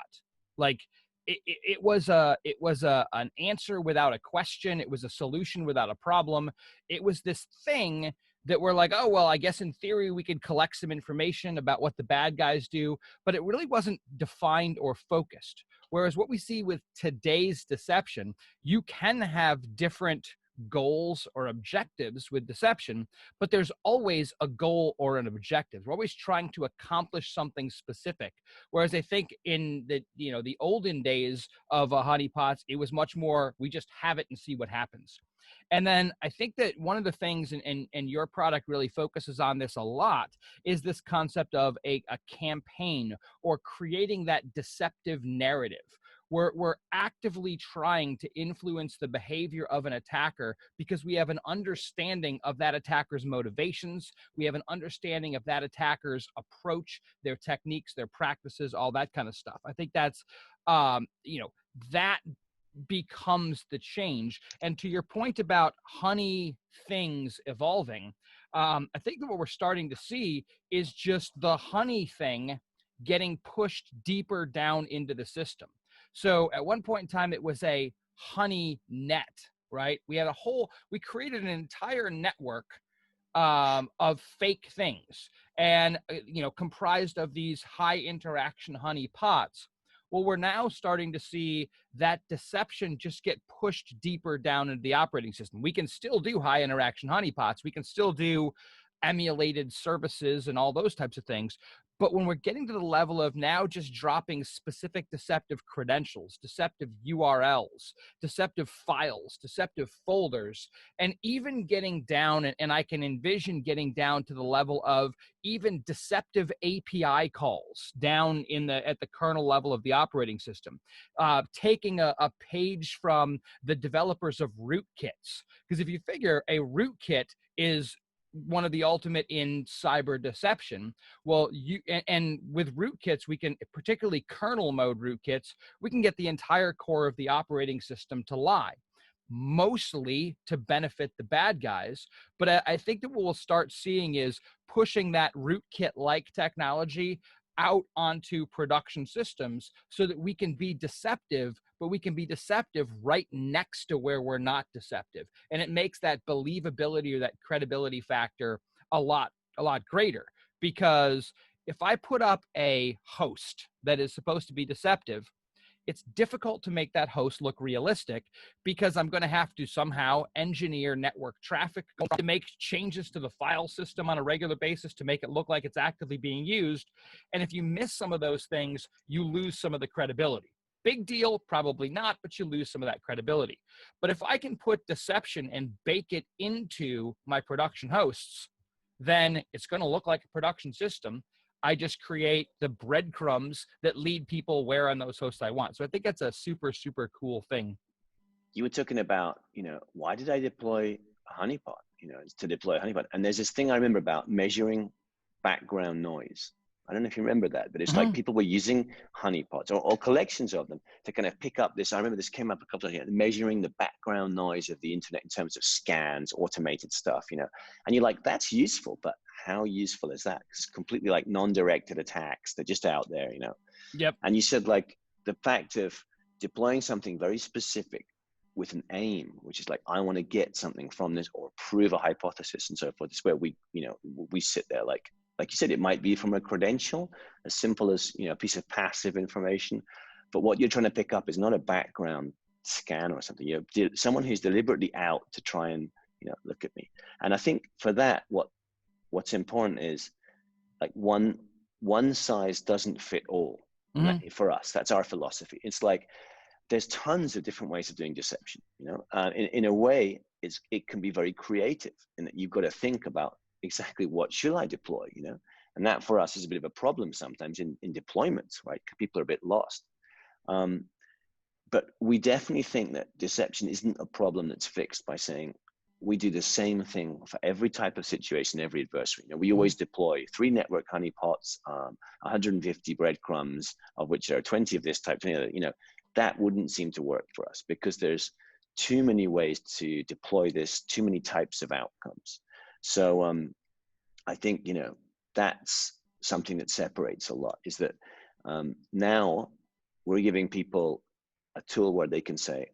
Like it was an answer without a question. It was a solution without a problem. It was this thing that we're like, oh, well, I guess in theory we could collect some information about what the bad guys do, but it really wasn't defined or focused. Whereas what we see with today's deception, you can have different goals or objectives with deception, but there's always a goal or an objective. We're always trying to accomplish something specific. Whereas I think in the olden days of honeypots, it was much more, we just have it and see what happens. And then I think that one of the things, and your product really focuses on this a lot, is this concept of a campaign or creating that deceptive narrative. We're actively trying to influence the behavior of an attacker because we have an understanding of that attacker's motivations. We have an understanding of that attacker's approach, their techniques, their practices, all that kind of stuff. I think that's, that becomes the change. And to your point about honey things evolving, I think that what we're starting to see is just the honey thing getting pushed deeper down into the system. So at one point in time, it was a honey net, right? We created an entire network of fake things and, comprised of these high interaction honey pots. Well, we're now starting to see that deception just get pushed deeper down into the operating system. We can still do high interaction honeypots. We can still do emulated services and all those types of things. But when we're getting to the level of now just dropping specific deceptive credentials, deceptive URLs, deceptive files, deceptive folders, and even getting down, and I can envision getting down to the level of even deceptive API calls down at the kernel level of the operating system, taking a page from the developers of rootkits. Because if you figure a rootkit is one of the ultimate in cyber deception. Well, and with rootkits, we can, particularly kernel mode rootkits, we can get the entire core of the operating system to lie, mostly to benefit the bad guys. But I think that what we'll start seeing is pushing that rootkit-like technology out onto production systems so that we can be deceptive, but we can be deceptive right next to where we're not deceptive. And it makes that believability or that credibility factor a lot greater. Because if I put up a host that is supposed to be deceptive, it's difficult to make that host look realistic because I'm going to have to somehow engineer network traffic, to make changes to the file system on a regular basis to make it look like it's actively being used. And if you miss some of those things, you lose some of the credibility. Big deal? Probably not, but you lose some of that credibility. But if I can put deception and bake it into my production hosts, then it's going to look like a production system. I just create the breadcrumbs that lead people where on those hosts I want. So I think that's a super, super cool thing. You were talking about, why did I deploy a honeypot, to deploy a honeypot? And there's this thing I remember about measuring background noise. I don't know if you remember that, but it's like people were using honeypots or collections of them to kind of pick up this. I remember this came up a couple of times, measuring the background noise of the internet in terms of scans, automated stuff, and you're like, that's useful, but how useful is that? It's completely like non-directed attacks. They're just out there, Yep. And you said like the fact of deploying something very specific with an aim, which is like, I want to get something from this or prove a hypothesis and so forth. It's where we sit there like you said, it might be from a credential, as simple as, a piece of passive information. But what you're trying to pick up is not a background scan or something. Someone who's deliberately out to try and, look at me. And I think for that, what's important is like one size doesn't fit all. For us, that's our philosophy. It's like, there's tons of different ways of doing deception, in a way, it can be very creative in that you've got to think about exactly what should I deploy, and that for us is a bit of a problem sometimes in deployments, right? People are a bit lost. But we definitely think that deception isn't a problem that's fixed by saying, we do the same thing for every type of situation, every adversary. You know, we always deploy 3 network honeypots, 150 breadcrumbs, of which there are 20 of this type. You know, that wouldn't seem to work for us because there's too many ways to deploy this, too many types of outcomes. So I think, you know, that's something that separates a lot, is that now we're giving people a tool where they can say,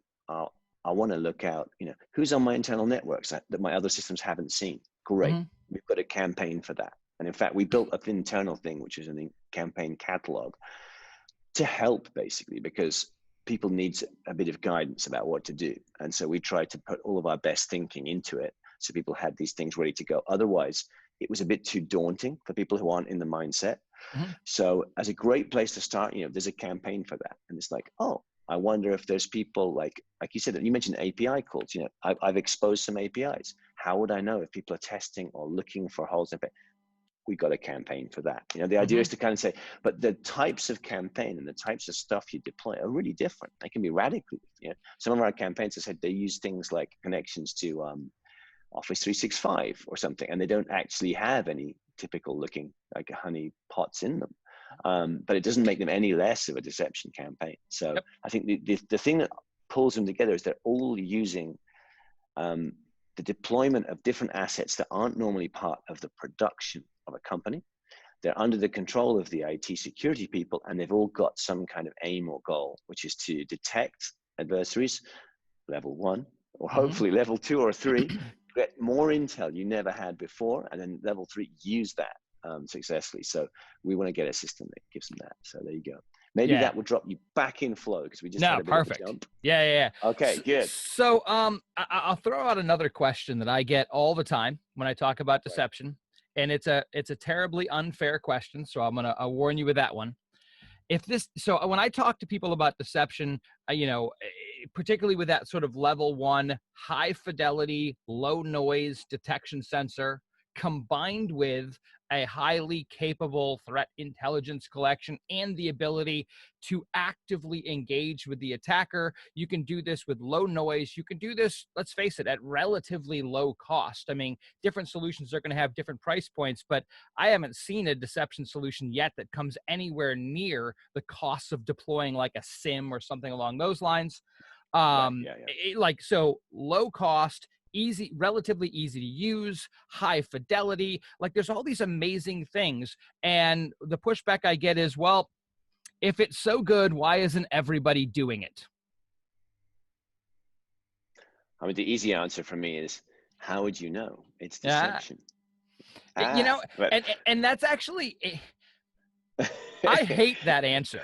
I want to look out, you know, who's on my internal networks that my other systems haven't seen. Great. We've got a campaign for that. And in fact, we built an internal thing, which is a campaign catalog to help basically, because people need a bit of guidance about what to do. And so we tried to put all of our best thinking into it, so people had these things ready to go. Otherwise, it was a bit too daunting for people who aren't in the mindset. So as a great place to start, you know, there's a campaign for that. And it's like, oh, I wonder if there's people like you said, you mentioned API calls, you know, I've exposed some APIs. How would I know if people are testing or looking for holes in it? We got a campaign for that. You know, the idea is to kind of say, but the types of campaign and the types of stuff you deploy are really different. They can be radically, you know, some of our campaigns have said they use things like connections to Office 365 or something, and they don't actually have any typical looking like honey pots in them. But it doesn't make them any less of a deception campaign. So I think the thing that pulls them together is they're all using the deployment of different assets that aren't normally part of the production of a company. They're under the control of the IT security people, and they've all got some kind of aim or goal, which is to detect adversaries, level 1, or hopefully level 2 or 3, get more intel you never had before, and then level 3, use that successfully. So we want to get a system that gives them that. So there you go. Maybe that will drop you back in flow, because we just had a bit of a jump. Yeah. Okay, good. So I'll throw out another question that I get all the time when I talk about deception, and it's a terribly unfair question. So I'll warn you with that one. So when I talk to people about deception, you know, particularly with that sort of level 1 high fidelity, low noise detection sensor, combined with a highly capable threat intelligence collection and the ability to actively engage with the attacker. You can do this with low noise. You can do this, let's face it, at relatively low cost. I mean, different solutions are going to have different price points, but I haven't seen a deception solution yet that comes anywhere near the costs of deploying like a SIM or something along those lines. So low cost, easy, relatively easy to use, high fidelity. Like there's all these amazing things. And the pushback I get is, well, if it's so good, why isn't everybody doing it? I mean, the easy answer for me is, how would you know? It's deception. You know, and that's actually, I hate that answer.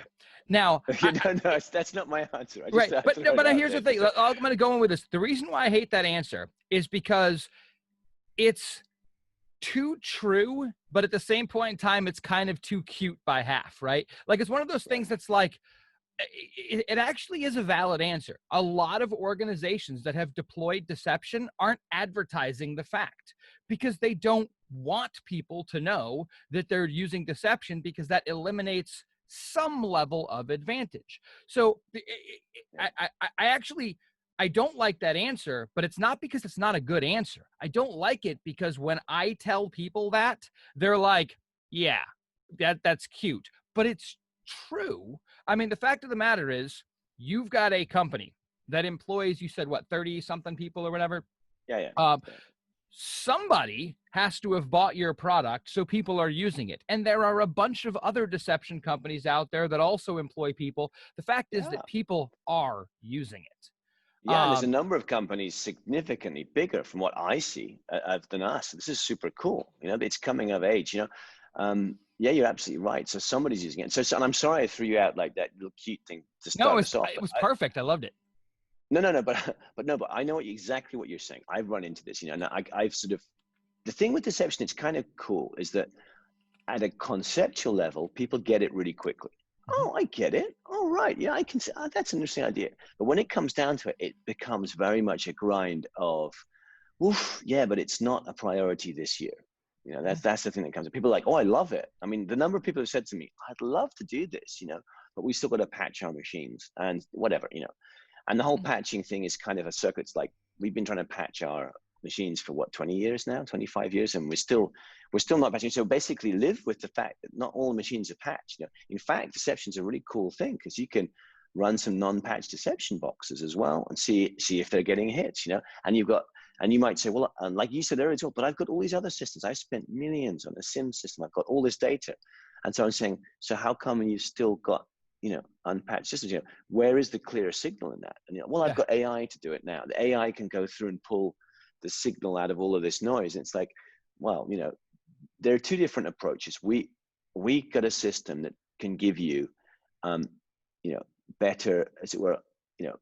Now, that's not my answer. But here's the thing. I'm going to go in with this. The reason why I hate that answer is because it's too true, but at the same point in time, it's kind of too cute by half, right? Like it's one of those things that's like, it actually is a valid answer. A lot of organizations that have deployed deception aren't advertising the fact because they don't want people to know that they're using deception, because that eliminates some level of advantage. So I don't like that answer, but it's not because it's not a good answer. I don't like it because when I tell people that, they're like, yeah, that's cute, but it's true. I mean, the fact of the matter is, you've got a company that employs, you said, what, 30 something people or whatever? Somebody has to have bought your product, so people are using it. And there are a bunch of other deception companies out there that also employ people. The fact is that people are using it. Yeah, and there's a number of companies significantly bigger from what I see than us. This is super cool. You know, it's coming of age, you know. Yeah, you're absolutely right. So somebody's using it. So and I'm sorry I threw you out like that little cute thing to start us off. It was perfect. I loved it. No, but I know exactly what you're saying. I've run into this, you know, and I've sort of, the thing with deception, it's kind of cool, is that at a conceptual level, people get it really quickly. Oh, I get it. Oh, right. Yeah, I can see. Oh, that's an interesting idea. But when it comes down to it, it becomes very much a grind of, oof, yeah, but it's not a priority this year. You know, that's the thing that comes up. People are like, oh, I love it. I mean, the number of people who said to me, I'd love to do this, you know, but we still got to patch our machines and whatever, you know. And the whole patching thing is kind of a circuit. It's like, we've been trying to patch our machines for what, 20 years now, 25 years, and we're still not patching. So basically live with the fact that not all machines are patched. In fact, deception's a really cool thing, because you can run some non-patch deception boxes as well and see if they're getting hits, and you might say, well, like you said earlier, but I've got all these other systems. I spent millions on a SIM system. I've got all this data. And so I'm saying, so how come you've still got, unpatched systems? Where is the clear signal in that? And I've got AI to do it now. The AI can go through and pull the signal out of all of this noise. And it's like, well, there are two different approaches. We got a system that can give you, better, as it were,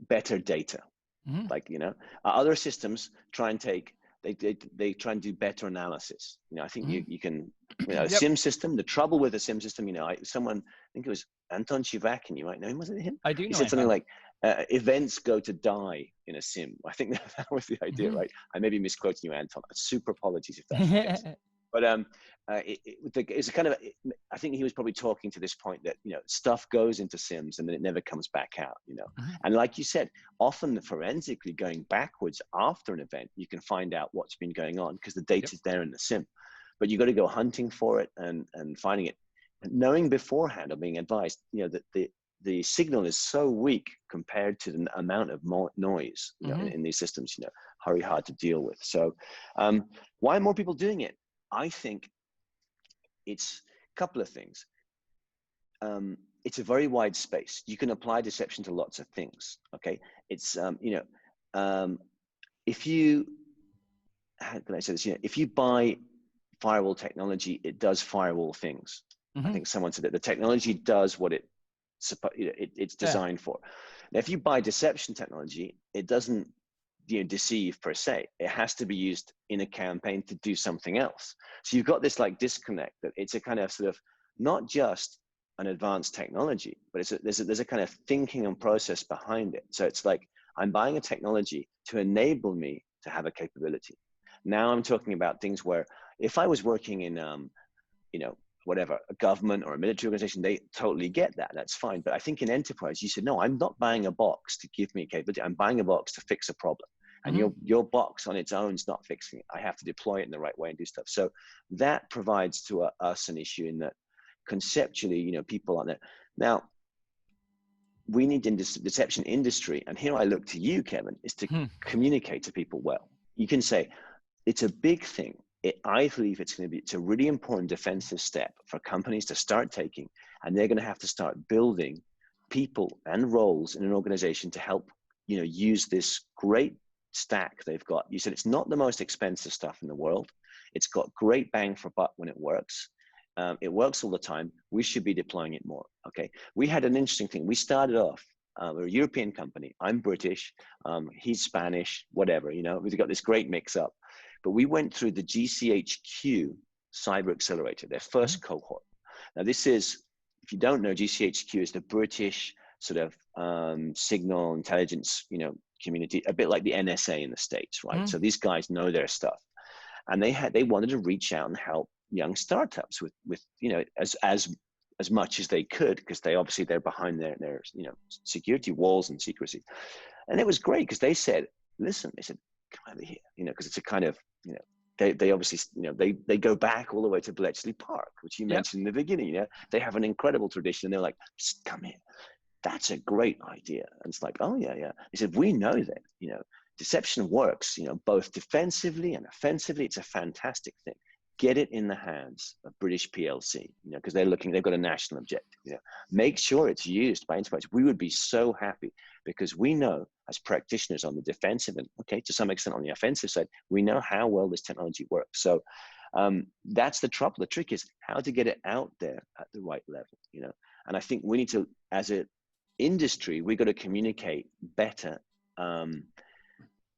better data. Mm-hmm. Like, other systems try and they try and do better analysis. I think Mm-hmm. you can, a SIM system, the trouble with a SIM system, I think it was Anton Chivak, you might know him, wasn't it him? I do know. He said something like, events go to die in a SIM. I think that was the idea, right? I may be misquoting you, Anton. Super apologies if that's the case. But it's a kind of, I think he was probably talking to this point that, stuff goes into SIMs and then it never comes back out, Mm-hmm. And like you said, often forensically going backwards after an event, you can find out what's been going on because the data's there in the SIM. But you got to go hunting for it and finding it. Knowing beforehand or being advised, that the signal is so weak compared to the amount of noise, in these systems, very hard to deal with. So why are more people doing it? I think it's a couple of things. It's a very wide space. You can apply deception to lots of things. Okay. It's, if you, how can I say this? If you buy firewall technology, it does firewall things. Mm-hmm. I think someone said that the technology does what it's designed for. Now, if you buy deception technology, it doesn't deceive per se. It has to be used in a campaign to do something else. So you've got this like disconnect that it's a kind of sort of not just an advanced technology, but there's a kind of thinking and process behind it. So it's like I'm buying a technology to enable me to have a capability. Now I'm talking about things where if I was working in whatever, a government or a military organization, they totally get that. That's fine. But I think in enterprise, you said, no, I'm not buying a box to give me a capability. I'm buying a box to fix a problem. And your box on its own is not fixing it. I have to deploy it in the right way and do stuff. So that provides to us an issue in that conceptually, people aren't there. Now, we need in this deception industry, and here I look to you, Kevin, is to communicate to people well. You can say, it's a big thing. I believe it's a really important defensive step for companies to start taking, and they're going to have to start building people and roles in an organization to help, use this great stack they've got. You said it's not the most expensive stuff in the world. It's got great bang for buck when it works. It works all the time. We should be deploying it more. Okay. We had an interesting thing. We started off, we're a European company. I'm British. He's Spanish, whatever, we've got this great mix up. But we went through the Gchq Cyber Accelerator, their first cohort. Now this is, if you don't know, Gchq is the British sort of signal intelligence, community, a bit like the NSA in the States, right? So these guys know their stuff. And they wanted to reach out and help young startups with as much as they could, because they're behind their security walls and secrecy. And it was great because they said, listen, come over here, because it's a kind of, they obviously, they go back all the way to Bletchley Park, which you mentioned in the beginning. They have an incredible tradition. And they're like, come here. That's a great idea. And it's like, oh yeah. He said, we know that, deception works, both defensively and offensively. It's a fantastic thing. Get it in the hands of British PLC, because they've got a national objective. Make sure it's used by enterprise. We would be so happy because we know as practitioners on the defensive and to some extent on the offensive side, we know how well this technology works. So that's the trouble. The trick is how to get it out there at the right level, and I think we need to, as an industry, we got to communicate better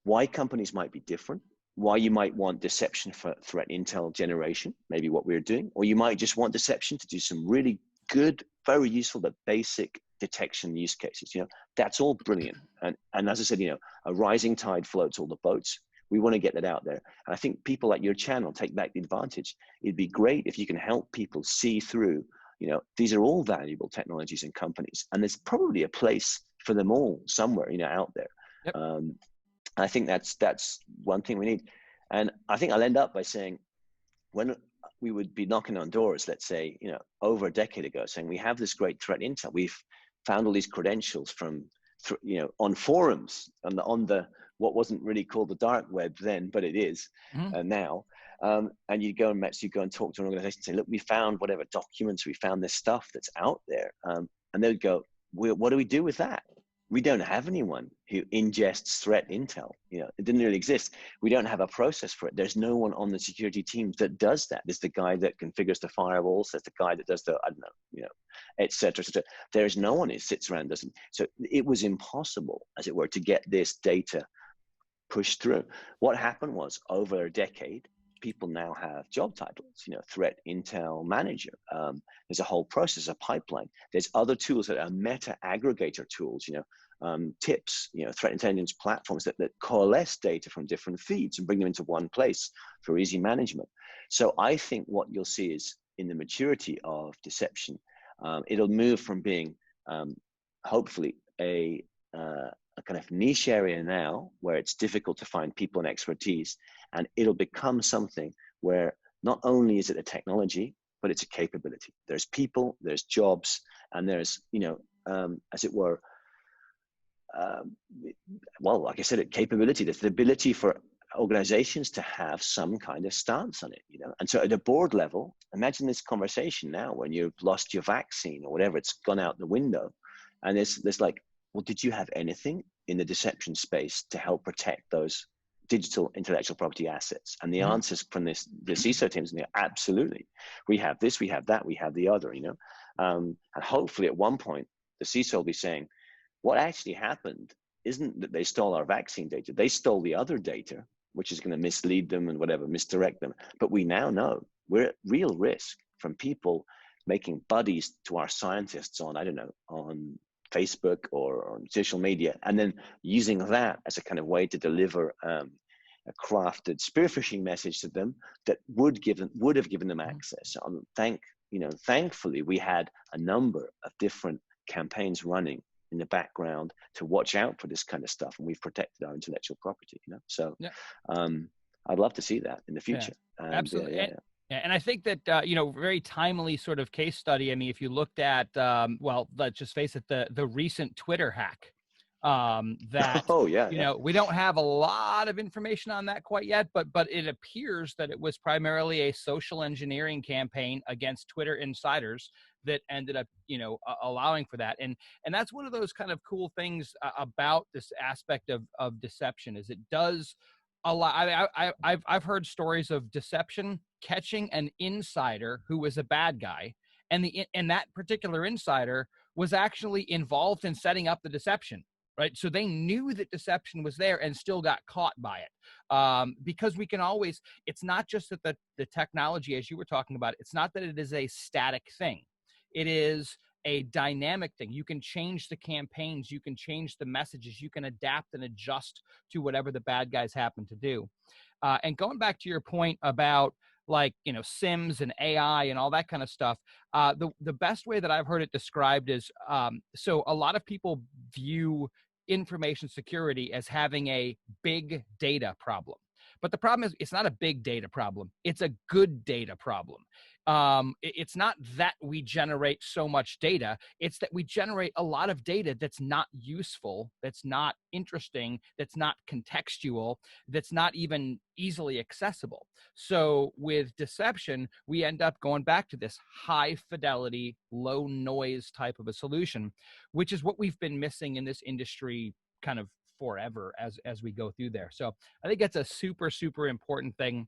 why companies might be different, why you might want deception for threat intel generation, maybe what we're doing, or you might just want deception to do some really good, very useful, but basic detection use cases. That's all brilliant. And as I said, a rising tide floats all the boats. We want to get that out there. And I think people like your channel take back the advantage. It'd be great if you can help people see through, these are all valuable technologies and companies, and there's probably a place for them all somewhere, out there. Yep. I think that's one thing we need. And I think I'll end up by saying, when we would be knocking on doors, let's say, over a decade ago, saying we have this great threat intel, we've found all these credentials from, on forums, on the what wasn't really called the dark web then, but it is now. And you go and talk to an organization and say, look, we found whatever documents, we found this stuff that's out there. And they would go, what do we do with that? We don't have anyone who ingests threat intel. It didn't really exist. We don't have a process for it. There's no one on the security team that does that. There's the guy that configures the firewalls. There's the guy that does the, I don't know, et cetera, et cetera. There's no one who sits around and doesn't. So it was impossible, as it were, to get this data pushed through. What happened was, over a decade, people now have job titles, threat intel manager. There's a whole process, a pipeline. There's other tools that are meta aggregator tools, tips, threat intelligence platforms that coalesce data from different feeds and bring them into one place for easy management. So I think what you'll see is, in the maturity of deception, it'll move from being hopefully a kind of niche area now where it's difficult to find people and expertise, and it'll become something where not only is it a technology, but it's a capability. There's people, there's jobs, and there's, as it were, well, like I said, capability. There's the ability for organizations to have some kind of stance on it, And so at a board level, imagine this conversation now when you've lost your vaccine or whatever, it's gone out the window, and there's like, well, did you have anything in the deception space to help protect those digital intellectual property assets? And the answers from the CISO teams, absolutely. We have this, we have that, we have the other, and hopefully at one point, the CISO will be saying, what actually happened isn't that they stole our vaccine data. They stole the other data, which is going to mislead them and whatever, misdirect them. But we now know we're at real risk from people making buddies to our scientists on, I don't know, on Facebook or on social media, and then using that as a kind of way to deliver a crafted spear phishing message to them that would have given them access. Thankfully, we had a number of different campaigns running in the background to watch out for this kind of stuff, and we've protected our intellectual property. So, I'd love to see that in the future. Yeah, absolutely. And I think that, very timely sort of case study. I mean, if you looked at, well, let's just face it, the recent Twitter hack, that, we don't have a lot of information on that quite yet, but it appears that it was primarily a social engineering campaign against Twitter insiders that ended up, allowing for that. And that's one of those kind of cool things about this aspect of deception, is it does I've heard stories of deception catching an insider who was a bad guy, and that particular insider was actually involved in setting up the deception, right? So they knew that deception was there and still got caught by it, because we can always. It's not just that the technology, as you were talking about, it's not that it is a static thing. It is a dynamic thing. You can change the campaigns, you can change the messages, you can adapt and adjust to whatever the bad guys happen to do. And going back to your point about Sims and AI and all that kind of stuff, the best way that I've heard it described is, so a lot of people view information security as having a big data problem. But the problem is, it's not a big data problem. It's a good data problem. It's not that we generate so much data. It's that we generate a lot of data that's not useful, that's not interesting, that's not contextual, that's not even easily accessible. So with deception, we end up going back to this high fidelity, low noise type of a solution, which is what we've been missing in this industry kind of forever as we go through there. So I think that's a super, super important thing.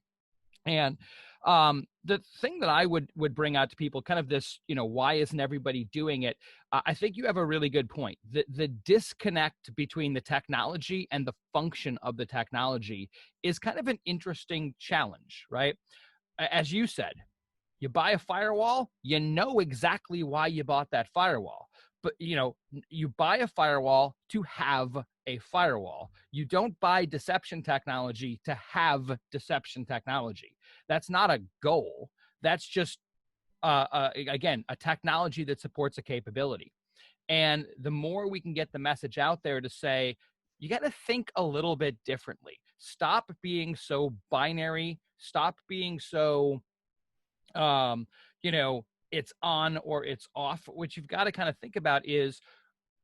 And the thing that I would bring out to people, kind of this, why isn't everybody doing it? I think you have a really good point. The disconnect between the technology and the function of the technology is kind of an interesting challenge, right? As you said, you buy a firewall, you know exactly why you bought that firewall. But, you buy a firewall to have a firewall. You don't buy deception technology to have deception technology. That's not a goal. That's just, again, a technology that supports a capability. And the more we can get the message out there to say, you got to think a little bit differently. Stop being so binary. Stop being so, you know, it's on or it's off. What you've got to kind of think about is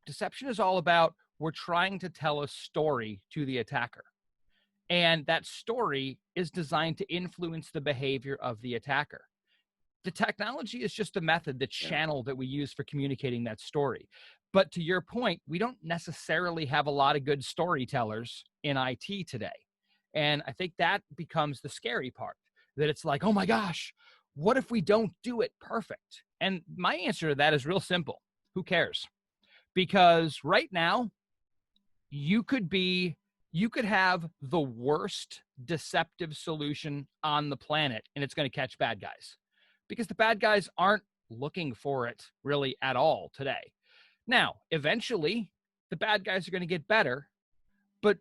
deception is all about, we're trying to tell a story to the attacker. And that story is designed to influence the behavior of the attacker. The technology is just the method, the channel that we use for communicating that story. But to your point, we don't necessarily have a lot of good storytellers in IT today. And I think that becomes the scary part, that it's like, oh my gosh, what if we don't do it perfect? And my answer to that is real simple. Who cares? Because right now, you could have the worst deceptive solution on the planet, and it's going to catch bad guys, because the bad guys aren't looking for it really at all today. Now, eventually, the bad guys are going to get better, but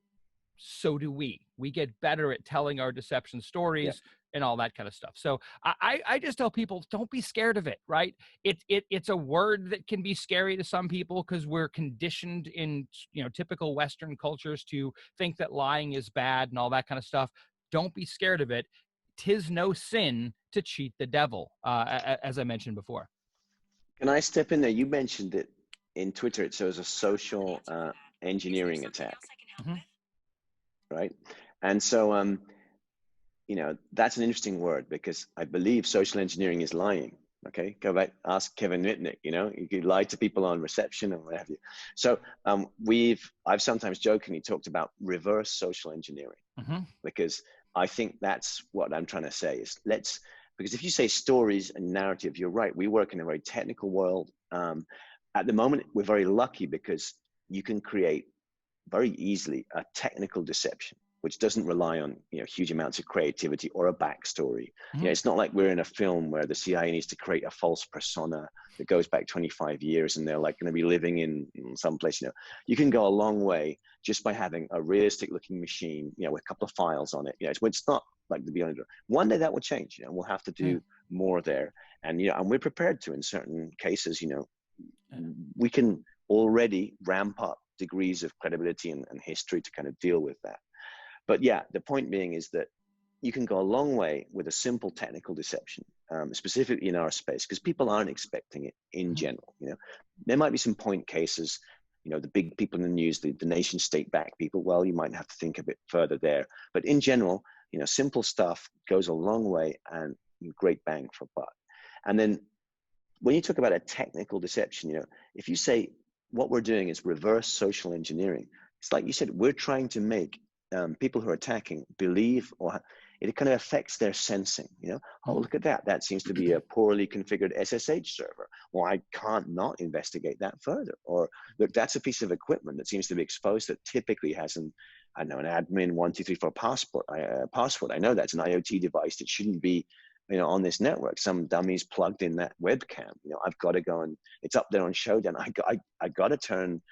so do we. We get better at telling our deception stories and all that kind of stuff. So I just tell people, don't be scared of it, right? It's a word that can be scary to some people because we're conditioned in, typical Western cultures to think that lying is bad and all that kind of stuff. Don't be scared of it. 'Tis no sin to cheat the devil, as I mentioned before. Can I step in there? You mentioned it in Twitter. It shows a social engineering attack, right? And so, that's an interesting word, because I believe social engineering is lying. Okay, go back, ask Kevin Mitnick. You could lie to people on reception and what have you. So I've sometimes jokingly talked about reverse social engineering, because I think that's what I'm trying to say is because if you say stories and narrative, you're right. We work in a very technical world. At the moment, we're very lucky because you can create very easily a technical deception, which doesn't rely on huge amounts of creativity or a backstory. It's not like we're in a film where the CIA needs to create a false persona that goes back 25 years and they're like going to be living in some place. You can go a long way just by having a realistic looking machine, with a couple of files on it. It's not like the beyond. One day that will change. We'll have to do more there, and and we're prepared to in certain cases. We can already ramp up degrees of credibility and history to kind of deal with that. But the point being is that you can go a long way with a simple technical deception, specifically in our space, because people aren't expecting it in general. There might be some point cases, the big people in the news, the nation state backed people. Well, you might have to think a bit further there. But in general, simple stuff goes a long way and great bang for buck. And then when you talk about a technical deception, if you say what we're doing is reverse social engineering, it's like you said, we're trying to make people who are attacking believe, or it kind of affects their sensing. Oh, look at that. That seems to be a poorly configured SSH server. Well, I can't not investigate that further. Or look, that's a piece of equipment that seems to be exposed that typically has an admin 1234 password. I know that's an IoT device that shouldn't be on this network. Some dummies plugged in that webcam. I've got to go, and it's up there on Showdown. I got to turn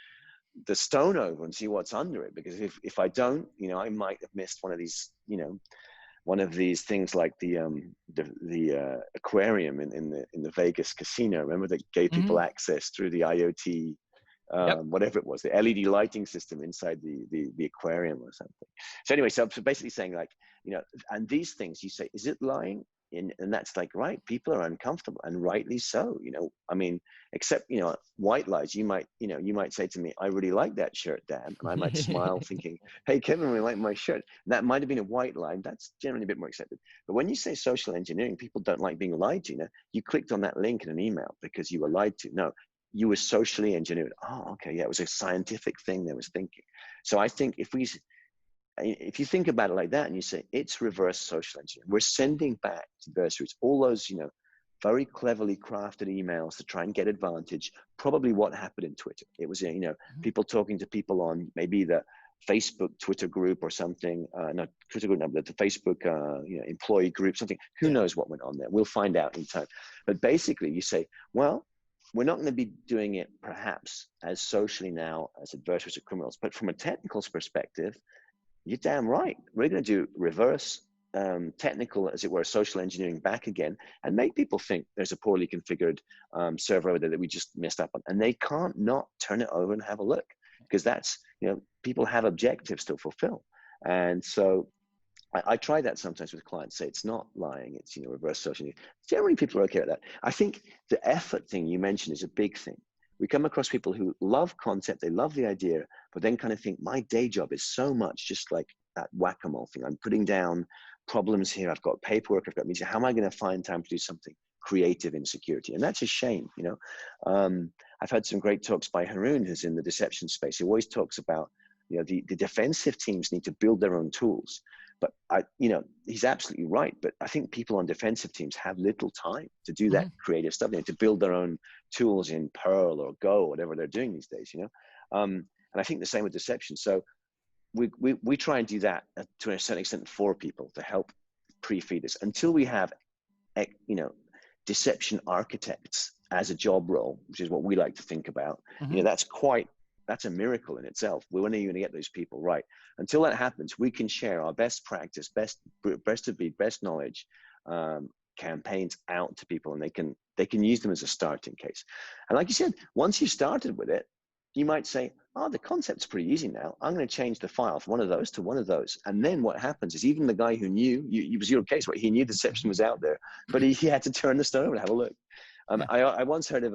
the stone over and see what's under it, because if I don't, I might have missed one of these things like the aquarium in the Vegas casino. Remember, that gave people access through the IoT, whatever it was, the LED lighting system inside the aquarium or something. So anyway, so basically saying and these things, you say, is it lying? And that's like, right, people are uncomfortable, and rightly so. Except white lies. You might say to me, I really like that shirt, Dan, and I might smile thinking, hey, Kevin really liked my shirt. And that might have been a white lie. That's generally a bit more accepted. But when you say social engineering, people don't like being lied to. You clicked on that link in an email because you were lied to. No, you were socially engineered. Oh, okay, it was a scientific thing they was thinking. So I think if you think about it like that and you say it's reverse social engineering, we're sending back to adversaries all those, very cleverly crafted emails to try and get advantage. Probably what happened in Twitter. It was, people talking to people on maybe the Facebook Twitter group or something, not Twitter group, but the Facebook, employee group, something. Who knows what went on there? We'll find out in time. But basically you say, well, we're not going to be doing it perhaps as socially now as adversaries or criminals, but from a technical perspective, you're damn right. We're going to do reverse technical, as it were, social engineering back again, and make people think there's a poorly configured server over there that we just messed up on, and they can't not turn it over and have a look, because that's people have objectives to fulfill. And so I try that sometimes with clients, say it's not lying, it's, reverse social engineering. Generally, people are okay with that. I think the effort thing you mentioned is a big thing. We come across people who love concept, they love the idea, but then kind of think my day job is so much just like that whack-a-mole thing. I'm putting down problems here. I've got paperwork, I've got meetings. How am I going to find time to do something creative in security? And that's a shame, I've had some great talks by Haroon, who's in the deception space. He always talks about, the defensive teams need to build their own tools. But he's absolutely right. But I think people on defensive teams have little time to do that creative stuff. They need to build their own tools in Perl or Go, or whatever they're doing these days, And I think the same with deception. So we try and do that to a certain extent for people to help pre-feed us until we have, deception architects as a job role, which is what we like to think about. That's a miracle in itself. We're only going to get those people right. Until that happens, we can share our best practice, best knowledge campaigns out to people, and they can use them as a starting case. And like you said, once you've started with it, you might say, oh, the concept's pretty easy now. I'm going to change the file from one of those to one of those. And then what happens is even the guy who knew, it was your case, right? He knew deception was out there, but he had to turn the stone over and have a look. I once heard of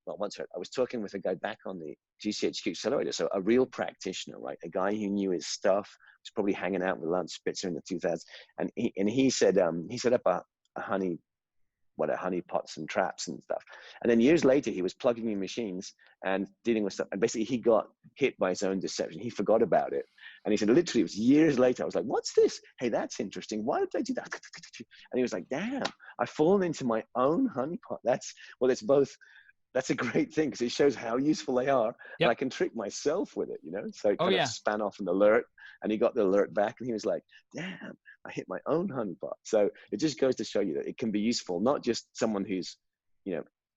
I was talking with a guy back on the Gchq Accelerator, so a real practitioner, right? A guy who knew his stuff, was probably hanging out with Lance Spitzer in the 2000s. And he said, he set up a honey pots and traps and stuff. And then years later, he was plugging in machines and dealing with stuff. And basically he got hit by his own deception. He forgot about it. And he said, literally, it was years later. I was like, what's this? Hey, that's interesting. Why did I do that? And he was like, damn, I've fallen into my own honeypot. It's both. That's a great thing because it shows how useful they are. Yep. And I can trick myself with it, So it kind of span off an alert, and he got the alert back and he was like, damn, I hit my own honeypot. So it just goes to show you that it can be useful, not just someone who's,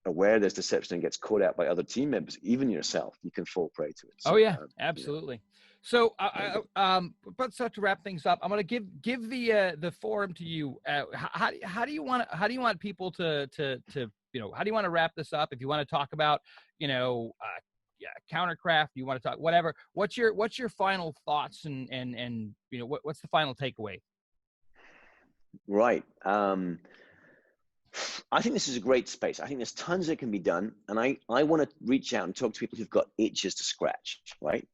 aware there's deception and gets caught out by other team members, even yourself, you can fall prey to it. So, absolutely. So, but so to wrap things up, I'm going to give the forum to you. How do you want people to how do you want to wrap this up? If you want to talk about, CounterCraft, you want to talk whatever. What's your final thoughts and what's the final takeaway? Right. I think this is a great space. I think there's tons that can be done, and I want to reach out and talk to people who've got itches to scratch. Right.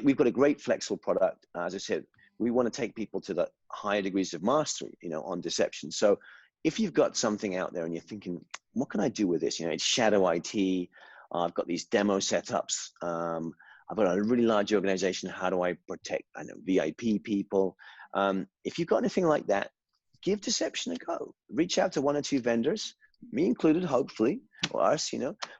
We've got a great flexible product. As I said, we want to take people to the higher degrees of mastery, on deception. So if you've got something out there and you're thinking, what can I do with this? It's shadow IT. I've got these demo setups. I've got a really large organization. How do I protect, VIP people? If you've got anything like that, give deception a go. Reach out to one or two vendors, me included, hopefully, or us,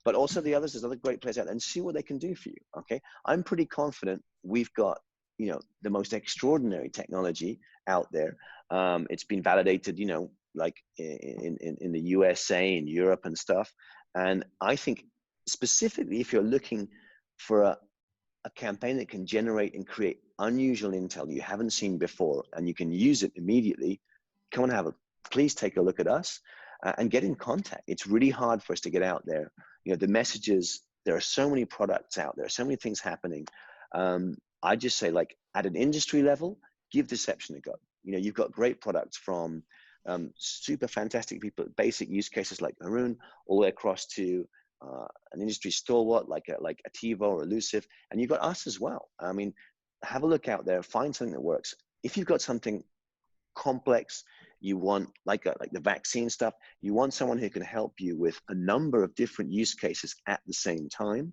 but also the others. There's other great players out there, and see what they can do for you. Okay. I'm pretty confident we've got, the most extraordinary technology out there. It's been validated, like in the USA and Europe and stuff. And I think specifically if you're looking for a campaign that can generate and create unusual intel you haven't seen before, and you can use it immediately, come and please take a look at us and get in contact. It's really hard for us to get out there. The messages, there are so many products out there, so many things happening. I just say, like, at an industry level, give deception a go. You've got great products from super fantastic people, basic use cases like Haroon, all the way across to an industry stalwart like a TiVo or a Lucifer, and you've got us as well. I mean, have a look out there, find something that works. If you've got something complex, you want like the vaccine stuff, you want someone who can help you with a number of different use cases at the same time,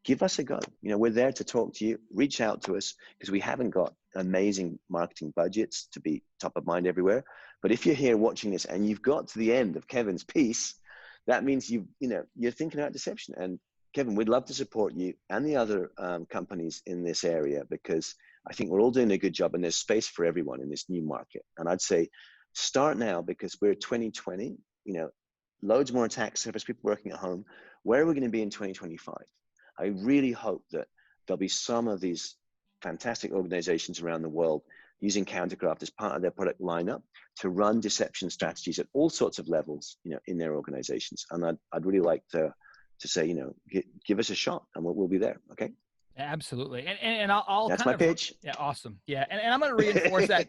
give us a go. We're there to talk to you. Reach out to us, because we haven't got amazing marketing budgets to be top of mind everywhere. But if you're here watching this and you've got to the end of Kevin's piece, that means you're thinking about deception. And Kevin, we'd love to support you and the other companies in this area, because I think we're all doing a good job, and there's space for everyone in this new market. And I'd say start now, because we're 2020, loads more attack surface, people working at home. Where are we going to be in 2025? I really hope that there'll be some of these fantastic organizations around the world using CounterCraft as part of their product lineup to run deception strategies at all sorts of levels, in their organizations. And I'd really like to say, give us a shot, and we'll be there. Okay. Absolutely. And I'll That's kind my of, pitch. yeah, awesome. Yeah. And I'm going to reinforce that.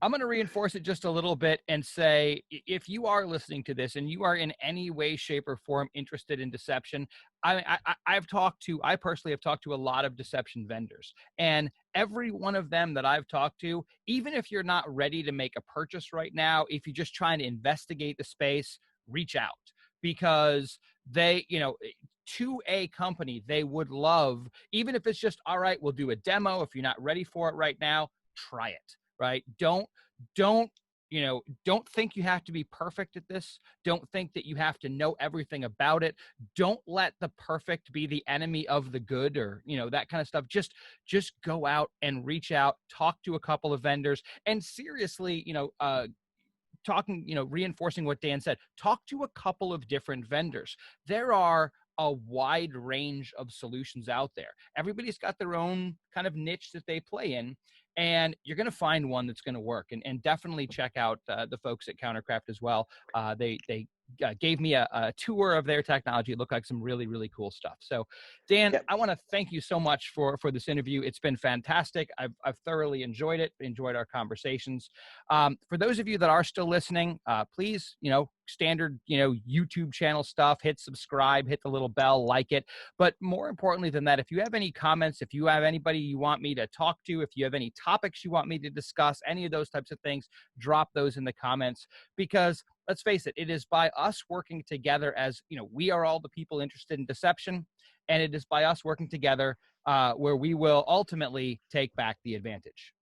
I'm going to reinforce it just a little bit and say, if you are listening to this and you are in any way, shape, or form interested in deception, I personally have talked to a lot of deception vendors, and every one of them that I've talked to, even if you're not ready to make a purchase right now, if you're just trying to investigate the space, reach out, because they, to a company, they would love, even if it's just, all right, we'll do a demo. If you're not ready for it right now, try it, right? Don't don't think you have to be perfect at this. Don't think that you have to know everything about it. Don't let the perfect be the enemy of the good, or that kind of stuff. Just go out and reach out, talk to a couple of vendors, and seriously, reinforcing what Dan said, talk to a couple of different vendors. There are a wide range of solutions out there. Everybody's got their own kind of niche that they play in, and you're going to find one that's going to work. And definitely check out the folks at CounterCraft as well. They gave me a tour of their technology. It looked like some really, really cool stuff. So, Dan, Yep. I want to thank you so much for this interview. It's been fantastic. I've thoroughly enjoyed it, enjoyed our conversations. For those of you that are still listening, please, standard, YouTube channel stuff, hit subscribe, hit the little bell, like it. But more importantly than that, if you have any comments, if you have anybody you want me to talk to, if you have any topics you want me to discuss, any of those types of things, drop those in the comments, because let's face it, it is by us working together, as we are all the people interested in deception, and it is by us working together where we will ultimately take back the advantage.